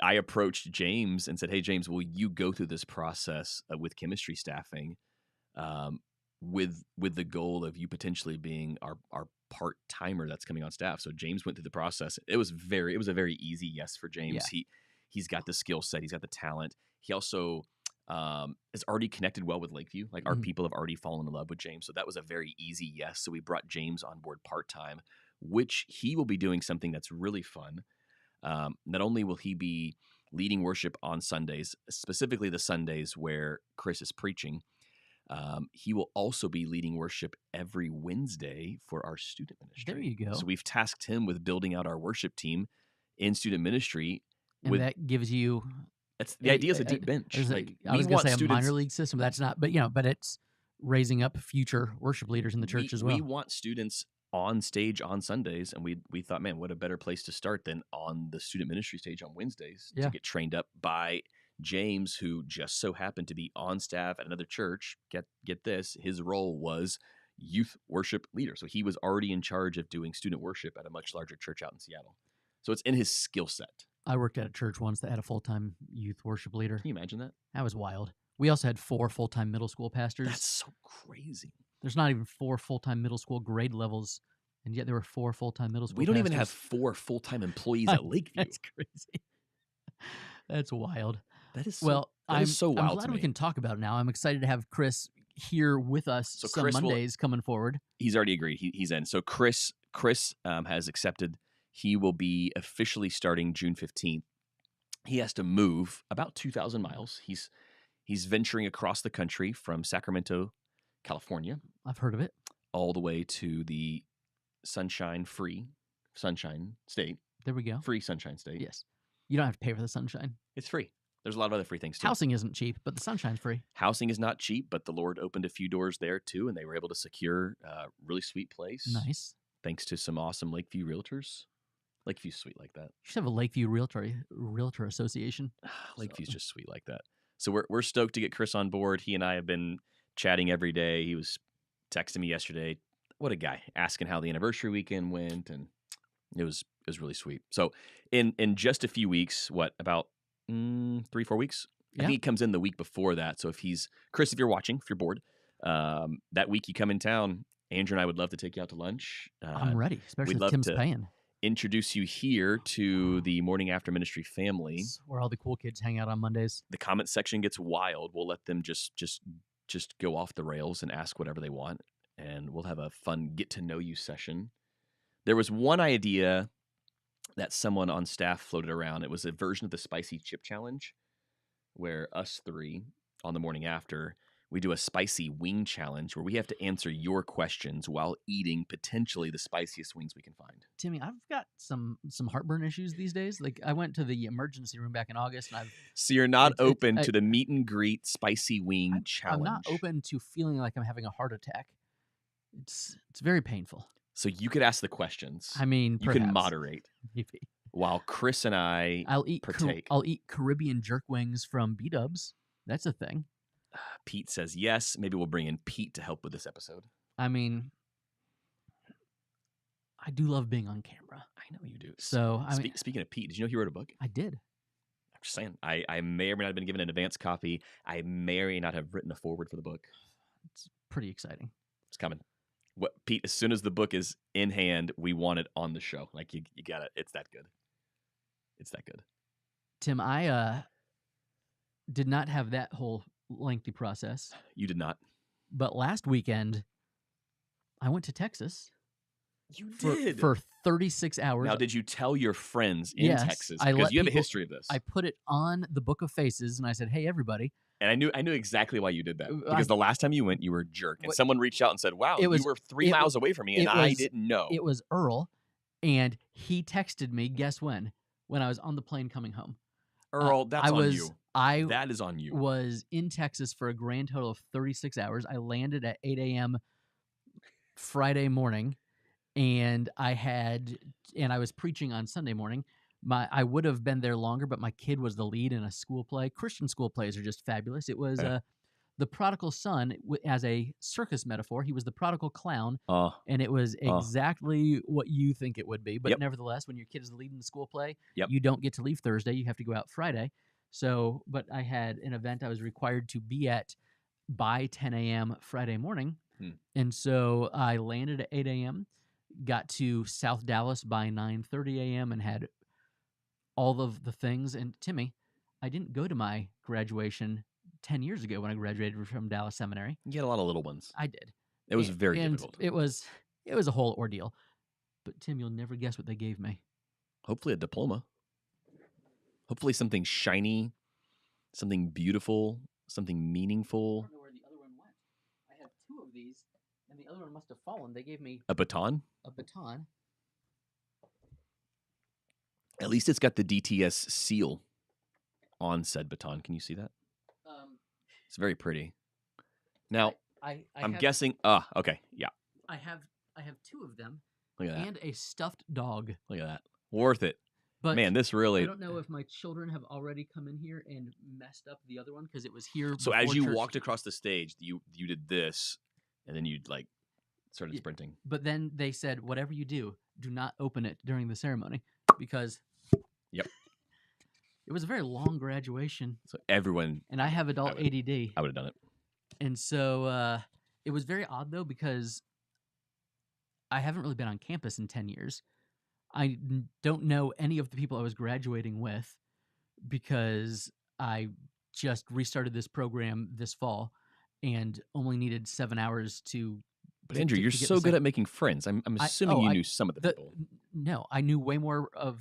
[SPEAKER 2] I approached James and said, "Hey, James, will you go through this process with chemistry staffing, with the goal of you potentially being our part timer that's coming on staff?" So James went through the process. It was a very easy yes for James.
[SPEAKER 1] Yeah.
[SPEAKER 2] He's got the skill set. He's got the talent. He also is already connected well with Lakeview. Like our people have already fallen in love with James. So that was a very easy yes. So we brought James on board part-time, which he will be doing something that's really fun. Not only will he be leading worship on Sundays, specifically the Sundays where Chris is preaching, he will also be leading worship every Wednesday for our student ministry.
[SPEAKER 1] There you go.
[SPEAKER 2] So we've tasked him with building out our worship team in student ministry.
[SPEAKER 1] And that gives you...
[SPEAKER 2] That's the idea is a deep bench.
[SPEAKER 1] I was going to say a minor league system. That's not, but it's raising up future worship leaders in the church as well.
[SPEAKER 2] We want students on stage on Sundays, and we thought, man, what a better place to start than on the student ministry stage on Wednesdays to get trained up by James, who just so happened to be on staff at another church. Get this, his role was youth worship leader. So he was already in charge of doing student worship at a much larger church out in Seattle. So it's in his skill set.
[SPEAKER 1] I worked at a church once that had a full-time youth worship leader.
[SPEAKER 2] Can you imagine that?
[SPEAKER 1] That was wild. We also had 4 full-time middle school pastors.
[SPEAKER 2] That's so crazy.
[SPEAKER 1] There's not even 4 full-time middle school grade levels, and yet there were 4 full-time middle school
[SPEAKER 2] We don't
[SPEAKER 1] pastors.
[SPEAKER 2] even have 4 full-time employees at Lakeview.
[SPEAKER 1] That's crazy. That's wild.
[SPEAKER 2] That is so,
[SPEAKER 1] well.
[SPEAKER 2] that is so wild.
[SPEAKER 1] I'm glad we can talk about it now. I'm excited to have Chris here with us some
[SPEAKER 2] Chris
[SPEAKER 1] Mondays coming forward.
[SPEAKER 2] He's already agreed. He's in. So Chris has accepted. He will be officially starting June 15th. He has to move about 2,000 miles. He's venturing across the country from Sacramento, California.
[SPEAKER 1] I've heard of it.
[SPEAKER 2] All the way to the Sunshine State.
[SPEAKER 1] There we go.
[SPEAKER 2] Free Sunshine State.
[SPEAKER 1] Yes. You don't have to pay for the sunshine.
[SPEAKER 2] It's free. There's a lot of other free things too.
[SPEAKER 1] Housing isn't cheap, but the sunshine's free.
[SPEAKER 2] Housing is not cheap, but the Lord opened a few doors there too, and they were able to secure a really sweet place.
[SPEAKER 1] Nice.
[SPEAKER 2] Thanks to some awesome Lakeview realtors. Lakeview's sweet like that.
[SPEAKER 1] You should have a Lakeview Realtor Association.
[SPEAKER 2] Lakeview's just sweet like that. So we're stoked to get Chris on board. He and I have been chatting every day. He was texting me yesterday. What a guy. Asking how the anniversary weekend went, and it was really sweet. So in just a few weeks, about 3-4 weeks?
[SPEAKER 1] Yeah.
[SPEAKER 2] I think he comes in the week before that. So Chris, if you're watching, if you're bored, that week you come in town, Andrew and I would love to take you out to lunch.
[SPEAKER 1] I'm ready, especially if Tim's paying.
[SPEAKER 2] Introduce you here to the Morning After Ministry family.
[SPEAKER 1] That's where all the cool kids hang out on Mondays.
[SPEAKER 2] The comment section gets wild. We'll let them just go off the rails and ask whatever they want, and we'll have a fun get to know you session. There was one idea that someone on staff floated around. It was a version of the Spicy Chip Challenge, where us 3 on the morning after, we do a spicy wing challenge where we have to answer your questions while eating potentially the spiciest wings we can find.
[SPEAKER 1] Timmy, I've got some heartburn issues these days. Like I went to the emergency room back in August, and
[SPEAKER 2] So you're not open to the meet and greet spicy wing challenge.
[SPEAKER 1] I'm not open to feeling like I'm having a heart attack. It's very painful.
[SPEAKER 2] So you could ask the questions.
[SPEAKER 1] I mean,
[SPEAKER 2] you can moderate.
[SPEAKER 1] Maybe.
[SPEAKER 2] While Chris and I partake.
[SPEAKER 1] I'll eat Caribbean jerk wings from B-Dubs. That's a thing.
[SPEAKER 2] Pete says yes. Maybe we'll bring in Pete to help with this episode.
[SPEAKER 1] I mean, I do love being on camera.
[SPEAKER 2] I know you do.
[SPEAKER 1] So,
[SPEAKER 2] speaking of Pete, did you know he wrote a book?
[SPEAKER 1] I did.
[SPEAKER 2] I'm just saying. I may or may not have been given an advance copy. I may or may not have written a foreword for the book.
[SPEAKER 1] It's pretty exciting.
[SPEAKER 2] It's coming. Pete, as soon as the book is in hand, we want it on the show. Like you got it. It's that good. It's that good.
[SPEAKER 1] Tim, I did not have that whole lengthy process.
[SPEAKER 2] You did not.
[SPEAKER 1] But last weekend, I went to Texas.
[SPEAKER 2] You did?
[SPEAKER 1] For 36 hours.
[SPEAKER 2] Now, did you tell your friends in Texas?
[SPEAKER 1] Because
[SPEAKER 2] you have a history of this.
[SPEAKER 1] I put it on the Book of Faces, and I said, hey, everybody.
[SPEAKER 2] And I knew exactly why you did that. Because the last time you went, you were a jerk. And someone reached out and said, wow, you were 3 miles away from me, and I didn't know.
[SPEAKER 1] It was Earl, and he texted me, guess when? When I was on the plane coming home.
[SPEAKER 2] Earl, that's on you. That is on you.
[SPEAKER 1] I was in Texas for a grand total of 36 hours. I landed at 8 a.m. Friday morning, and I was preaching on Sunday morning. I would have been there longer, but my kid was the lead in a school play. Christian school plays are just fabulous. It was the prodigal son as a circus metaphor. He was the prodigal clown,
[SPEAKER 2] Uh,
[SPEAKER 1] and it was
[SPEAKER 2] uh.
[SPEAKER 1] exactly what you think it would be. But
[SPEAKER 2] Yep.
[SPEAKER 1] nevertheless, when your kid is leading the school play,
[SPEAKER 2] Yep.
[SPEAKER 1] you don't get to leave Thursday. You have to go out Friday. So, but I had an event I was required to be at by 10 a.m. Friday morning. And so I landed at 8 a.m., got to South Dallas by 9:30 a.m. and had all of the things. And Timmy, I didn't go to my graduation 10 years ago when I graduated from Dallas Seminary.
[SPEAKER 2] You had a lot of little ones.
[SPEAKER 1] I did.
[SPEAKER 2] It was very
[SPEAKER 1] and
[SPEAKER 2] difficult.
[SPEAKER 1] It was a whole ordeal. But Tim, you'll never guess what they gave me.
[SPEAKER 2] Hopefully a diploma. Hopefully something shiny, something beautiful, something meaningful.
[SPEAKER 1] I don't know where the other one went. I have two of these, and the other one must have fallen. They gave me
[SPEAKER 2] A baton?
[SPEAKER 1] a baton.
[SPEAKER 2] At least it's got the DTS seal on said baton. Can you see that? It's very pretty. Now, I'm guessing. Okay, yeah.
[SPEAKER 1] I have two of them
[SPEAKER 2] Look at that.
[SPEAKER 1] and a stuffed dog.
[SPEAKER 2] Look at that. Worth it.
[SPEAKER 1] But
[SPEAKER 2] Man, this really.
[SPEAKER 1] I don't know if my children have already come in here and messed up the other one because it was here.
[SPEAKER 2] So
[SPEAKER 1] before
[SPEAKER 2] as you
[SPEAKER 1] church.
[SPEAKER 2] walked across the stage, you did this, and then you like started sprinting.
[SPEAKER 1] But then they said, whatever you do not open it during the ceremony because.
[SPEAKER 2] Yep.
[SPEAKER 1] It was a very long graduation.
[SPEAKER 2] So everyone.
[SPEAKER 1] And I have adult ADD.
[SPEAKER 2] I would have done it.
[SPEAKER 1] And so it was very odd, though, because I haven't really been on campus in 10 years. I don't know any of the people I was graduating with because I just restarted this program this fall and only needed 7 hours to.
[SPEAKER 2] But Andrew, you're so good at making friends. I'm assuming you knew some of the people.
[SPEAKER 1] No, I knew way more of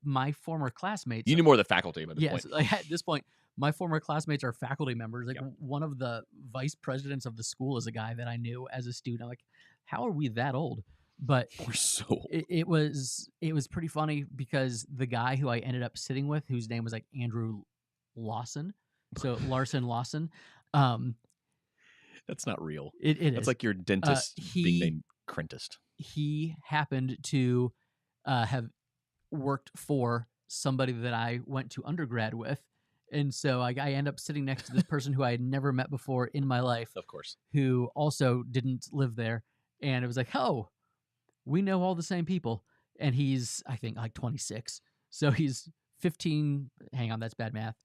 [SPEAKER 1] my former classmates.
[SPEAKER 2] You knew more of the faculty by this point.
[SPEAKER 1] Yes, like at this point, my former classmates are faculty members. Like
[SPEAKER 2] Yep.
[SPEAKER 1] one of the vice presidents of the school is a guy that I knew as a student. I'm like, how are we that old? But
[SPEAKER 2] We're so old.
[SPEAKER 1] it was pretty funny because the guy who I ended up sitting with, whose name was like Andrew Lawson, so Lawson.
[SPEAKER 2] That's not real.
[SPEAKER 1] It
[SPEAKER 2] That's
[SPEAKER 1] is.
[SPEAKER 2] like your dentist being named Crentist.
[SPEAKER 1] He happened to have worked for somebody that I went to undergrad with. And so I end up sitting next to this person who I had never met before in my life,
[SPEAKER 2] Of course.
[SPEAKER 1] who also didn't live there. And it was like, oh, we know all the same people. And he's, I think, like 26. So he's 15. Hang on, that's bad math.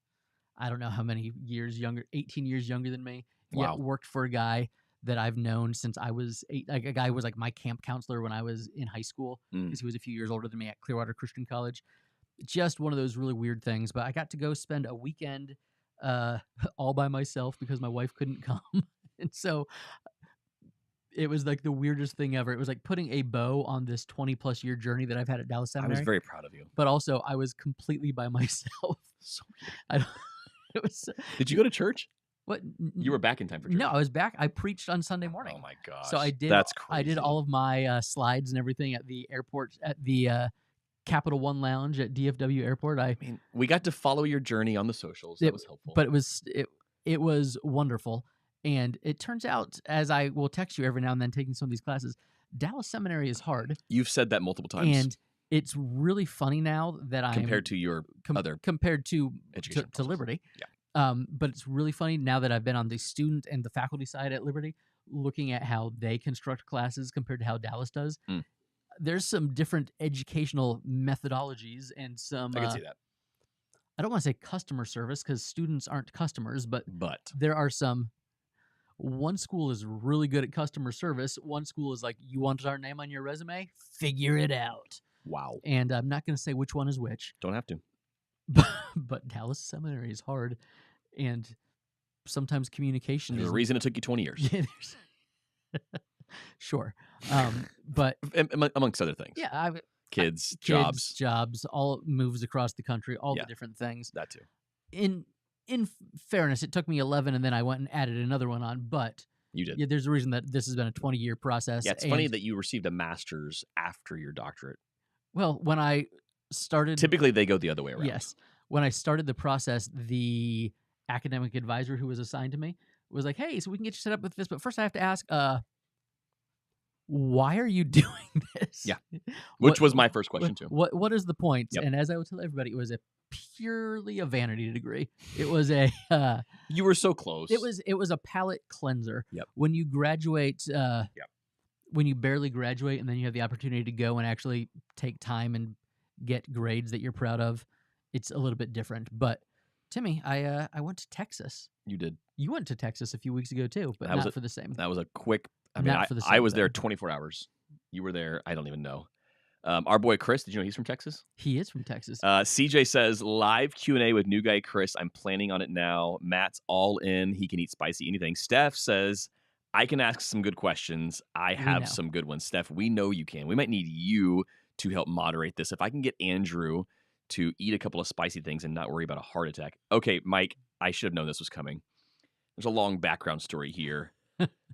[SPEAKER 1] I don't know how many years younger, 18 years younger than me.
[SPEAKER 2] Wow.
[SPEAKER 1] Yet worked for a guy that I've known since I was 8. Like a guy who was like my camp counselor when I was in high school because he was a few years older than me at Clearwater Christian College. Just one of those really weird things. But I got to go spend a weekend all by myself because my wife couldn't come. And so it was like the weirdest thing ever. It was like putting a bow on this 20-plus year journey that I've had at Dallas
[SPEAKER 2] I
[SPEAKER 1] Seminary.
[SPEAKER 2] was very proud of you.
[SPEAKER 1] But also, I was completely by myself.
[SPEAKER 2] So
[SPEAKER 1] It was.
[SPEAKER 2] Did you go to church?
[SPEAKER 1] What?
[SPEAKER 2] You were back in time for church.
[SPEAKER 1] No, I was back. I preached on Sunday morning.
[SPEAKER 2] Oh my gosh.
[SPEAKER 1] So I did.
[SPEAKER 2] That's crazy.
[SPEAKER 1] I did all of my slides and everything at the airport, at the Capital One Lounge at DFW Airport.
[SPEAKER 2] I mean, we got to follow your journey on the socials. That was helpful.
[SPEAKER 1] But it was wonderful. And it turns out, as I will text you every now and then taking some of these classes, Dallas Seminary is hard.
[SPEAKER 2] You've said that multiple times.
[SPEAKER 1] And it's really funny now that I'm
[SPEAKER 2] compared to your
[SPEAKER 1] compared to
[SPEAKER 2] education
[SPEAKER 1] to Liberty.
[SPEAKER 2] Yeah.
[SPEAKER 1] But it's really funny now that I've been on the student and the faculty side at Liberty, looking at how they construct classes compared to how Dallas does. There's some different educational methodologies and some.
[SPEAKER 2] I can see that.
[SPEAKER 1] I don't want to say customer service because students aren't customers, but there are some. One school is really good at customer service. One school is like, you want our name on your resume? Figure it out.
[SPEAKER 2] Wow.
[SPEAKER 1] And I'm not going to say which one is which.
[SPEAKER 2] Don't have to.
[SPEAKER 1] But Dallas Seminary is hard. And sometimes communication
[SPEAKER 2] There's
[SPEAKER 1] is
[SPEAKER 2] a reason it took you 20 years.
[SPEAKER 1] Yeah, sure. But
[SPEAKER 2] amongst other things.
[SPEAKER 1] Yeah.
[SPEAKER 2] Kids,
[SPEAKER 1] jobs, all moves across the country, all the different things.
[SPEAKER 2] That too.
[SPEAKER 1] In fairness, it took me 11 and then I went and added another one on, but
[SPEAKER 2] you did.
[SPEAKER 1] Yeah, there's a reason that this has been a 20-year process.
[SPEAKER 2] Yeah, it's funny that you received a master's after your doctorate.
[SPEAKER 1] Well, when I started...
[SPEAKER 2] Typically, they go the other way around.
[SPEAKER 1] Yes. When I started the process, the academic advisor who was assigned to me was like, hey, so we can get you set up with this, but first I have to ask, why are you doing this?
[SPEAKER 2] Yeah. Which was my first question, too.
[SPEAKER 1] What is the point?
[SPEAKER 2] Yep.
[SPEAKER 1] And as I would tell everybody, it was purely a vanity degree. It was a
[SPEAKER 2] You were so close.
[SPEAKER 1] it was a palate cleanser.
[SPEAKER 2] Yep.
[SPEAKER 1] When you graduate, when you barely graduate, and then you have the opportunity to go and actually take time and get grades that you're proud of, it's a little bit different. But Timmy, I went to Texas.
[SPEAKER 2] You did.
[SPEAKER 1] You went to Texas a few weeks ago too, but not for the same.
[SPEAKER 2] That was a quick. I mean,
[SPEAKER 1] Not for the
[SPEAKER 2] I
[SPEAKER 1] same
[SPEAKER 2] was there
[SPEAKER 1] thing.
[SPEAKER 2] 24 hours. You were there. I don't even know. Our boy Chris, did you know he's from Texas?
[SPEAKER 1] He is from Texas.
[SPEAKER 2] CJ says, live Q&A with new guy Chris. I'm planning on it now. Matt's all in. He can eat spicy anything. Steph says, I can ask some good questions. I have some good ones. Steph, we know you can. We might need you to help moderate this. If I can get Andrew to eat a couple of spicy things and not worry about a heart attack. Okay, Mike, I should have known this was coming. There's a long background story here.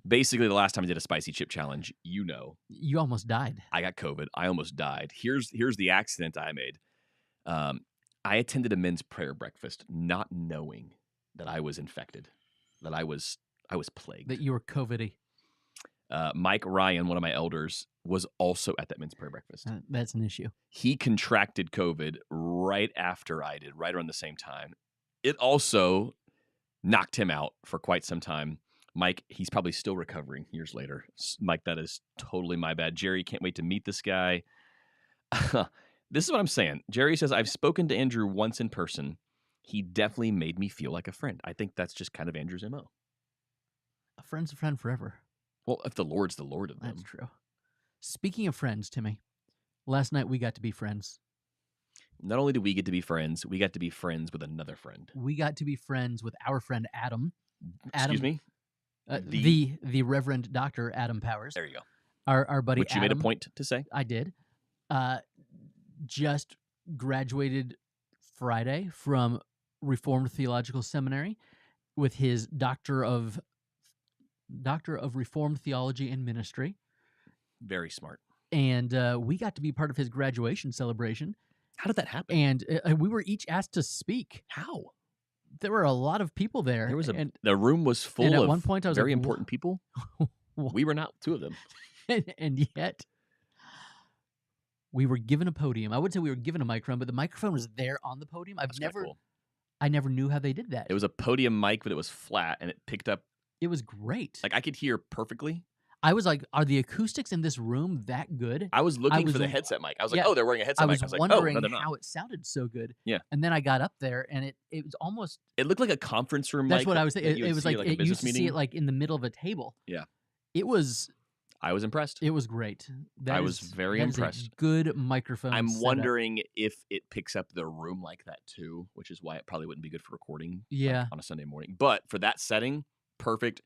[SPEAKER 2] Basically, the last time I did a spicy chip challenge,
[SPEAKER 1] you almost died.
[SPEAKER 2] I got COVID. I almost died. Here's the accident I made. I attended a men's prayer breakfast, not knowing that I was infected, that I was plagued.
[SPEAKER 1] That you were COVID-y.
[SPEAKER 2] Mike Ryan, one of my elders, was also at that men's prayer breakfast.
[SPEAKER 1] That's an issue.
[SPEAKER 2] He contracted COVID right after I did, right around the same time. It also knocked him out for quite some time. Mike, he's probably still recovering years later. Mike, that is totally my bad. Jerry, can't wait to meet this guy. This is what I'm saying. Jerry says, I've spoken to Andrew once in person. He definitely made me feel like a friend. I think that's just kind of Andrew's MO.
[SPEAKER 1] A friend's a friend forever.
[SPEAKER 2] Well, if the Lord's the Lord of them.
[SPEAKER 1] That's true. Speaking of friends, Timmy, last night we got to be friends.
[SPEAKER 2] Not only did we get to be friends, we got to be friends with another friend.
[SPEAKER 1] We got to be friends with our friend Adam.
[SPEAKER 2] Excuse me?
[SPEAKER 1] The Reverend Dr. Adam Powers.
[SPEAKER 2] There you go.
[SPEAKER 1] Our buddy
[SPEAKER 2] Which you
[SPEAKER 1] Adam,
[SPEAKER 2] made a point to say.
[SPEAKER 1] I did. Just graduated Friday from Reformed Theological Seminary with his Doctor of Reformed Theology and Ministry.
[SPEAKER 2] Very smart.
[SPEAKER 1] And we got to be part of his graduation celebration.
[SPEAKER 2] How did that happen?
[SPEAKER 1] And we were each asked to speak.
[SPEAKER 2] How?
[SPEAKER 1] There were a lot of people there.
[SPEAKER 2] There was the room was full
[SPEAKER 1] at
[SPEAKER 2] of
[SPEAKER 1] one point I was
[SPEAKER 2] very
[SPEAKER 1] like,
[SPEAKER 2] important people. We were not two of them.
[SPEAKER 1] and yet we were given a podium. I wouldn't say we were given a microphone, but the microphone was there on the podium. I never knew how they did that.
[SPEAKER 2] It was a podium mic, but it was flat, and it picked up.
[SPEAKER 1] It was great.
[SPEAKER 2] Like, I could hear perfectly.
[SPEAKER 1] I was like, are the acoustics in this room that good?
[SPEAKER 2] I was looking for the headset mic. I was like, oh, they're wearing a headset mic. I was
[SPEAKER 1] wondering
[SPEAKER 2] like, oh, no, they're not.
[SPEAKER 1] how it sounded so good.
[SPEAKER 2] Yeah.
[SPEAKER 1] And then I got up there, and it was almost...
[SPEAKER 2] It looked like a conference room
[SPEAKER 1] That's
[SPEAKER 2] mic.
[SPEAKER 1] what I was saying. It was like
[SPEAKER 2] a
[SPEAKER 1] it
[SPEAKER 2] business
[SPEAKER 1] used to
[SPEAKER 2] meeting.
[SPEAKER 1] see it like in the middle of a table.
[SPEAKER 2] Yeah.
[SPEAKER 1] It was...
[SPEAKER 2] I was impressed.
[SPEAKER 1] It was great.
[SPEAKER 2] I was very impressed.
[SPEAKER 1] Is a good microphone.
[SPEAKER 2] I'm wondering if it picks up the room like that too, which is why it probably wouldn't be good for recording on a Sunday morning. But for that setting, perfect.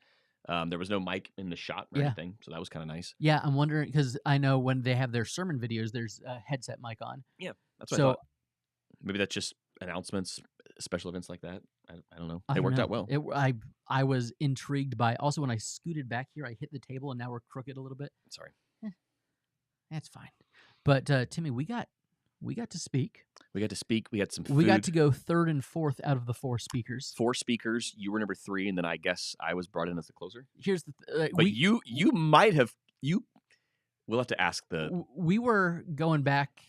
[SPEAKER 2] There was no mic in the shot or anything, so that was kind of nice.
[SPEAKER 1] Yeah, I'm wondering, because I know when they have their sermon videos, there's a headset mic on.
[SPEAKER 2] Yeah, that's what I thought. Maybe that's just announcements, special events like that. I don't know. It worked out well.
[SPEAKER 1] I was intrigued by, also when I scooted back here, I hit the table, and now we're crooked a little bit.
[SPEAKER 2] Sorry.
[SPEAKER 1] That's fine. But, Timmy, we got to speak.
[SPEAKER 2] We got to speak. We had some food.
[SPEAKER 1] We got to go third and fourth out of the 4 speakers.
[SPEAKER 2] 4 speakers. You were number 3, and then I guess I was brought in as the closer.
[SPEAKER 1] Here's the
[SPEAKER 2] but you might have we'll have to ask
[SPEAKER 1] we were going back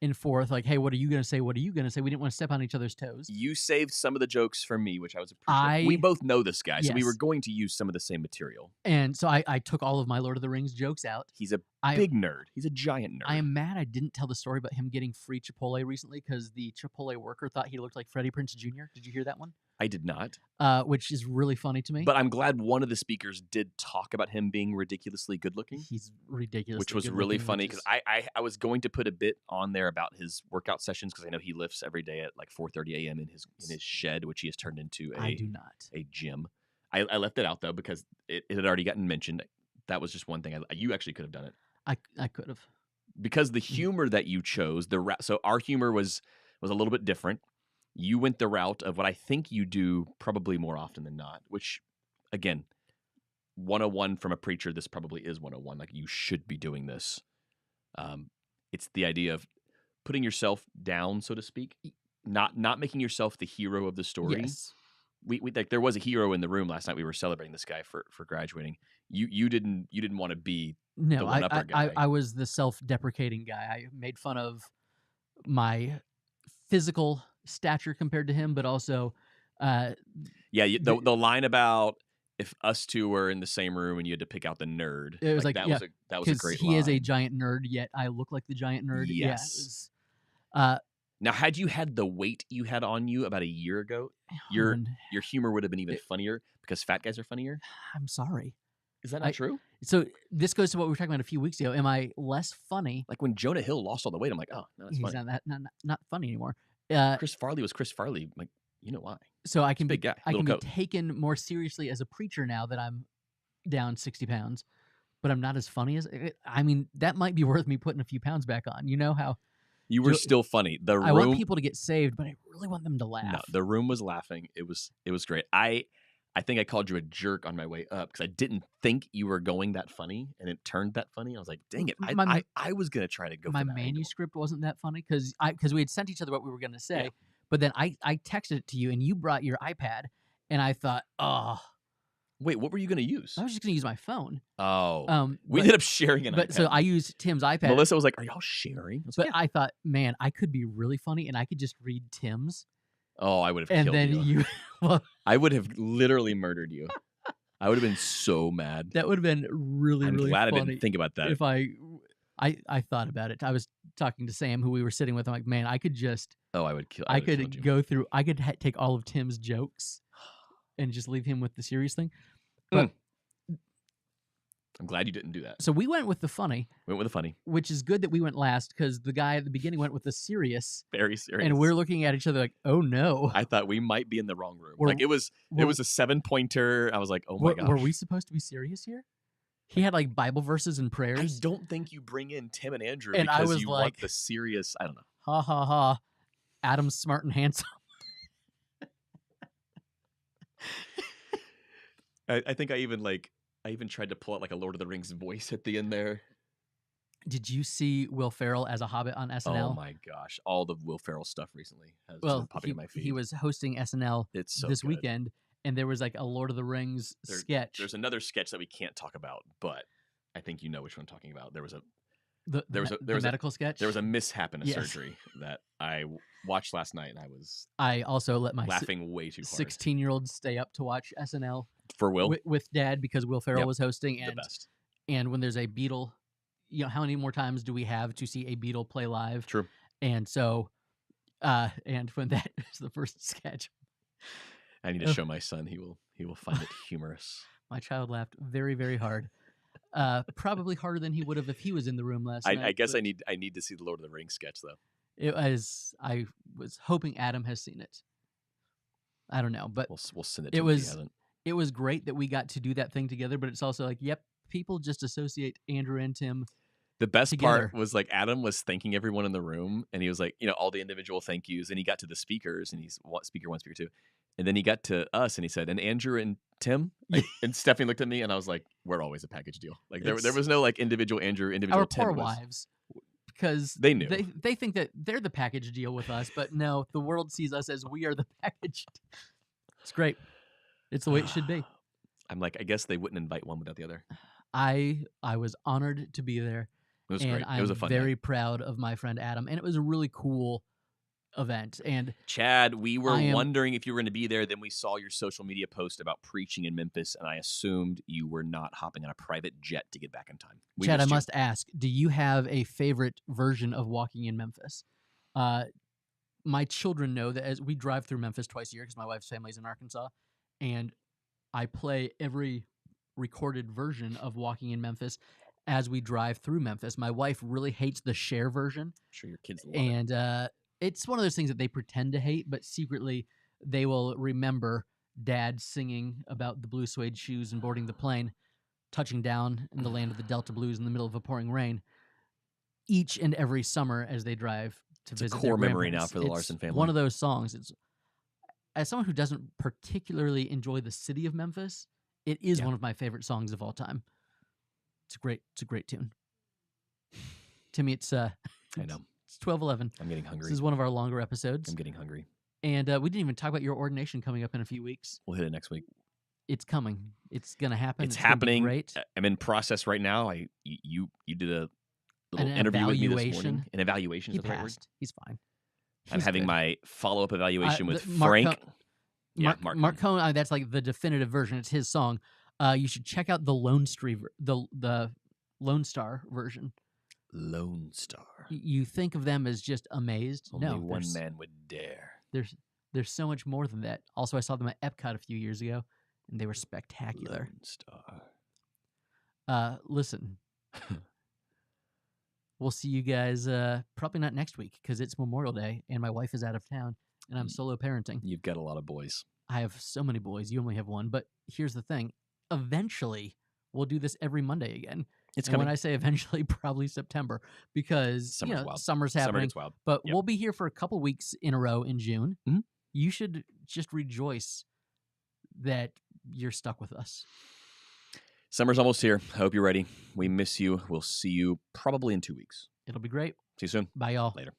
[SPEAKER 1] and forth, like, hey, what are you going to say? What are you going to say? We didn't want to step on each other's toes.
[SPEAKER 2] You saved some of the jokes for me, which I was appreciative. We both know this guy, so we
[SPEAKER 1] Yes.
[SPEAKER 2] were going to use some of the same material.
[SPEAKER 1] And so I took all of my Lord of the Rings jokes out.
[SPEAKER 2] He's a big nerd. He's a giant nerd.
[SPEAKER 1] I am mad I didn't tell the story about him getting free Chipotle recently because the Chipotle worker thought he looked like Freddie Prinze Jr. Did you hear that one?
[SPEAKER 2] I did not.
[SPEAKER 1] Which is really funny to me.
[SPEAKER 2] But I'm glad one of the speakers did talk about him being ridiculously good looking.
[SPEAKER 1] He's ridiculous.
[SPEAKER 2] Which was really funny because I was going to put a bit on there about his workout sessions because I know he lifts every day at like 4:30 a.m. in his shed, which he has turned into a gym. I left it out though because it had already gotten mentioned. That was just one thing. You actually could have done it.
[SPEAKER 1] I could have.
[SPEAKER 2] Because the humor that you chose, so our humor was a little bit different. You went the route of what I think you do probably more often than not, which, again, 101 from a preacher, this probably is 101. Like, you should be doing this. It's the idea of putting yourself down, so to speak, not making yourself the hero of the story.
[SPEAKER 1] Yes.
[SPEAKER 2] We like there was a hero in the room last night. We were celebrating this guy for graduating. You didn't want to be
[SPEAKER 1] No,
[SPEAKER 2] the one-upper guy.
[SPEAKER 1] I was the self-deprecating guy. I made fun of my physical stature compared to him, but also
[SPEAKER 2] Yeah, the line about if us two were in the same room and you had to pick out the nerd.
[SPEAKER 1] it was like
[SPEAKER 2] that
[SPEAKER 1] yeah,
[SPEAKER 2] was a great
[SPEAKER 1] he
[SPEAKER 2] line.
[SPEAKER 1] is a giant nerd, yet I look like the giant nerd.
[SPEAKER 2] Yes.
[SPEAKER 1] Yeah,
[SPEAKER 2] Now, had you had the weight you had on you about a year ago, your humor would have been even funnier because fat guys are funnier.
[SPEAKER 1] I'm sorry.
[SPEAKER 2] Is that not true?
[SPEAKER 1] So this goes to what we were talking about a few weeks ago. Am I less funny?
[SPEAKER 2] Like when Jonah Hill lost all the weight, I'm like, oh, no, that's
[SPEAKER 1] He's
[SPEAKER 2] funny.
[SPEAKER 1] not funny anymore.
[SPEAKER 2] Chris Farley was Chris Farley. Like, you know why?
[SPEAKER 1] So I can
[SPEAKER 2] big guy,
[SPEAKER 1] I can
[SPEAKER 2] coat.
[SPEAKER 1] be taken more seriously as a preacher now that I'm down 60 pounds, but I'm not as funny as. I mean, that might be worth me putting a few pounds back on. You know how
[SPEAKER 2] you were still funny. The room,
[SPEAKER 1] I want people to get saved, but I really want them to laugh.
[SPEAKER 2] No, the room was laughing. It was great. I think I called you a jerk on my way up because I didn't think you were going that funny, and it turned that funny. I was like, dang it! I was gonna try to go.
[SPEAKER 1] My
[SPEAKER 2] for that
[SPEAKER 1] manuscript wasn't that funny because we had sent each other what we were gonna say,
[SPEAKER 2] Yeah.
[SPEAKER 1] but then I texted it to you, and you brought your iPad, and I thought, oh,
[SPEAKER 2] wait, what were you gonna use?
[SPEAKER 1] I was just gonna use my phone.
[SPEAKER 2] Oh, we ended up sharing an iPad.
[SPEAKER 1] So I used Tim's iPad.
[SPEAKER 2] Melissa was like, "Are y'all sharing?"
[SPEAKER 1] But I thought, man, I could be really funny, and I could just read Tim's.
[SPEAKER 2] Oh, I would have
[SPEAKER 1] And
[SPEAKER 2] killed
[SPEAKER 1] then
[SPEAKER 2] you.
[SPEAKER 1] Well,
[SPEAKER 2] I would have literally murdered you. I would have been so mad.
[SPEAKER 1] that would have been really,
[SPEAKER 2] I'm
[SPEAKER 1] really
[SPEAKER 2] glad
[SPEAKER 1] funny
[SPEAKER 2] I didn't think about that.
[SPEAKER 1] if I thought about it. I was talking to Sam, who we were sitting with. I'm like, man, I could just.
[SPEAKER 2] Oh, I would kill.
[SPEAKER 1] I could go through. I could take all of Tim's jokes, and just leave him with the serious thing. But
[SPEAKER 2] I'm glad you didn't do that.
[SPEAKER 1] so we went with the funny.
[SPEAKER 2] Went with the funny.
[SPEAKER 1] Which is good that we went last because the guy at the beginning went with the serious.
[SPEAKER 2] Very serious.
[SPEAKER 1] And we're looking at each other like, oh no.
[SPEAKER 2] I thought we might be in the wrong room.
[SPEAKER 1] Were-
[SPEAKER 2] Like it was a 7-pointer. I was like, oh my gosh.
[SPEAKER 1] Were we supposed to be serious here? He had like Bible verses and
[SPEAKER 2] I
[SPEAKER 1] prayers.
[SPEAKER 2] don't think you bring in Tim and Andrew
[SPEAKER 1] And I
[SPEAKER 2] because
[SPEAKER 1] was
[SPEAKER 2] you
[SPEAKER 1] like,
[SPEAKER 2] want the serious. I don't know.
[SPEAKER 1] Ha ha ha. Adam's smart and handsome.
[SPEAKER 2] I think I even tried to pull out like a Lord of the Rings voice at the end there.
[SPEAKER 1] Did you see Will Ferrell as a Hobbit on SNL?
[SPEAKER 2] Oh my gosh. All the Will Ferrell stuff recently has been
[SPEAKER 1] Well,
[SPEAKER 2] popping in my feed.
[SPEAKER 1] he was hosting SNL
[SPEAKER 2] It's so
[SPEAKER 1] this
[SPEAKER 2] good.
[SPEAKER 1] weekend, and there was like a Lord of the Rings sketch.
[SPEAKER 2] There's another sketch that we can't talk about, but I think you know which one I'm talking about. There was a
[SPEAKER 1] the medical sketch.
[SPEAKER 2] There was a mishap in a
[SPEAKER 1] Yes.
[SPEAKER 2] surgery that I watched last night, and
[SPEAKER 1] I also let my
[SPEAKER 2] laughing way too hard.
[SPEAKER 1] 16-year-old stay up to watch SNL
[SPEAKER 2] For Will,
[SPEAKER 1] with Dad because Will Ferrell was hosting,
[SPEAKER 2] the best.
[SPEAKER 1] and when there's a Beatle, you know, how many more times do we have to see a Beatle play live?
[SPEAKER 2] True.
[SPEAKER 1] And so, and when that is the first sketch,
[SPEAKER 2] I need to show my son. He will find it humorous.
[SPEAKER 1] my child laughed very, very hard. Probably harder than he would have if he was in the room last night.
[SPEAKER 2] I guess I need to see the Lord of the Rings sketch though.
[SPEAKER 1] I was hoping Adam has seen it. I don't know, but
[SPEAKER 2] We'll send it to him if he hasn't.
[SPEAKER 1] it was great that we got to do that thing together. But it's also like, yep, people just associate Andrew and Tim.
[SPEAKER 2] The best
[SPEAKER 1] together.
[SPEAKER 2] part was like Adam was thanking everyone in the room, and he was like, you know, all the individual thank yous, and he got to the speakers, and he's speaker 1, speaker 2, and then he got to us, and he said, and Andrew and Tim, like, and Stephanie looked at me, and I was like, we're always a package deal. Like there was no like individual Andrew, individual
[SPEAKER 1] Our
[SPEAKER 2] Tim.
[SPEAKER 1] poor wives, because
[SPEAKER 2] they knew
[SPEAKER 1] they think that they're the package deal with us, but no, the world sees us as we are the package. It's great. It's the way it should be.
[SPEAKER 2] I'm like, I guess they wouldn't invite one without the other.
[SPEAKER 1] I was honored to be there.
[SPEAKER 2] It was
[SPEAKER 1] and
[SPEAKER 2] great.
[SPEAKER 1] I'm
[SPEAKER 2] It was a fun
[SPEAKER 1] very
[SPEAKER 2] night.
[SPEAKER 1] proud of my friend Adam, and it was a really cool event. And
[SPEAKER 2] Chad, we were wondering if you were going to be there. Then we saw your social media post about preaching in Memphis, and I assumed you were not hopping on a private jet to get back in time.
[SPEAKER 1] Chad, I must ask, do you have a favorite version of walking in Memphis? My children know that as we drive through Memphis twice a year because my wife's family is in Arkansas, and I play every recorded version of Walking in Memphis as we drive through Memphis. My wife really hates the Cher version.
[SPEAKER 2] I'm sure your kids love
[SPEAKER 1] and
[SPEAKER 2] it.
[SPEAKER 1] It's one of those things that they pretend to hate, but secretly they will remember Dad singing about the blue suede shoes and boarding the plane, touching down in the land of the Delta Blues in the middle of a pouring rain each and every summer as they drive to visit
[SPEAKER 2] a
[SPEAKER 1] their
[SPEAKER 2] core memory now
[SPEAKER 1] grandparents.
[SPEAKER 2] for the
[SPEAKER 1] It's
[SPEAKER 2] Larson family.
[SPEAKER 1] One of those songs. It's, as someone who doesn't particularly enjoy the city of Memphis, it is one of my favorite songs of all time. It's a great tune. Timmy, it's
[SPEAKER 2] I know.
[SPEAKER 1] It's 12:11.
[SPEAKER 2] I'm getting hungry.
[SPEAKER 1] This is one of our longer episodes.
[SPEAKER 2] I'm getting hungry.
[SPEAKER 1] And we didn't even talk about your ordination coming up in a few weeks.
[SPEAKER 2] We'll hit it next week.
[SPEAKER 1] It's coming. It's gonna happen.
[SPEAKER 2] It's
[SPEAKER 1] gonna be
[SPEAKER 2] happening.
[SPEAKER 1] great.
[SPEAKER 2] I'm in process right now. You did a little
[SPEAKER 1] An
[SPEAKER 2] interview with me this morning.
[SPEAKER 1] evaluation.
[SPEAKER 2] An evaluation
[SPEAKER 1] He
[SPEAKER 2] is the right word.
[SPEAKER 1] passed. He's fine.
[SPEAKER 2] I'm
[SPEAKER 1] He's
[SPEAKER 2] having
[SPEAKER 1] good.
[SPEAKER 2] my follow-up evaluation with
[SPEAKER 1] Mark
[SPEAKER 2] Frank.
[SPEAKER 1] Mark Cohn. That's like the definitive version. It's his song. You should check out the Lone Star version.
[SPEAKER 2] Lone Star.
[SPEAKER 1] You think of them as just amazed.
[SPEAKER 2] Only
[SPEAKER 1] no,
[SPEAKER 2] one man would dare.
[SPEAKER 1] There's so much more than that. Also, I saw them at Epcot a few years ago, and they were spectacular.
[SPEAKER 2] Lone Star.
[SPEAKER 1] Listen, we'll see you guys probably not next week because it's Memorial Day, and my wife is out of town, and I'm solo parenting.
[SPEAKER 2] You've got a lot of boys.
[SPEAKER 1] I have so many boys. You only have one. But here's the thing. Eventually, we'll do this every Monday again.
[SPEAKER 2] It's
[SPEAKER 1] and
[SPEAKER 2] coming.
[SPEAKER 1] when I say eventually, probably September, because
[SPEAKER 2] Summer's wild.
[SPEAKER 1] summer's
[SPEAKER 2] Summer
[SPEAKER 1] happening.
[SPEAKER 2] gets wild.
[SPEAKER 1] But
[SPEAKER 2] Yep.
[SPEAKER 1] we'll be here for a couple weeks in a row in June.
[SPEAKER 2] Mhm.
[SPEAKER 1] You should just rejoice that you're stuck with us.
[SPEAKER 2] Summer's almost here. I hope you're ready. We miss you. We'll see you probably in 2 weeks.
[SPEAKER 1] It'll be great.
[SPEAKER 2] See you soon.
[SPEAKER 1] Bye, y'all.
[SPEAKER 2] Later.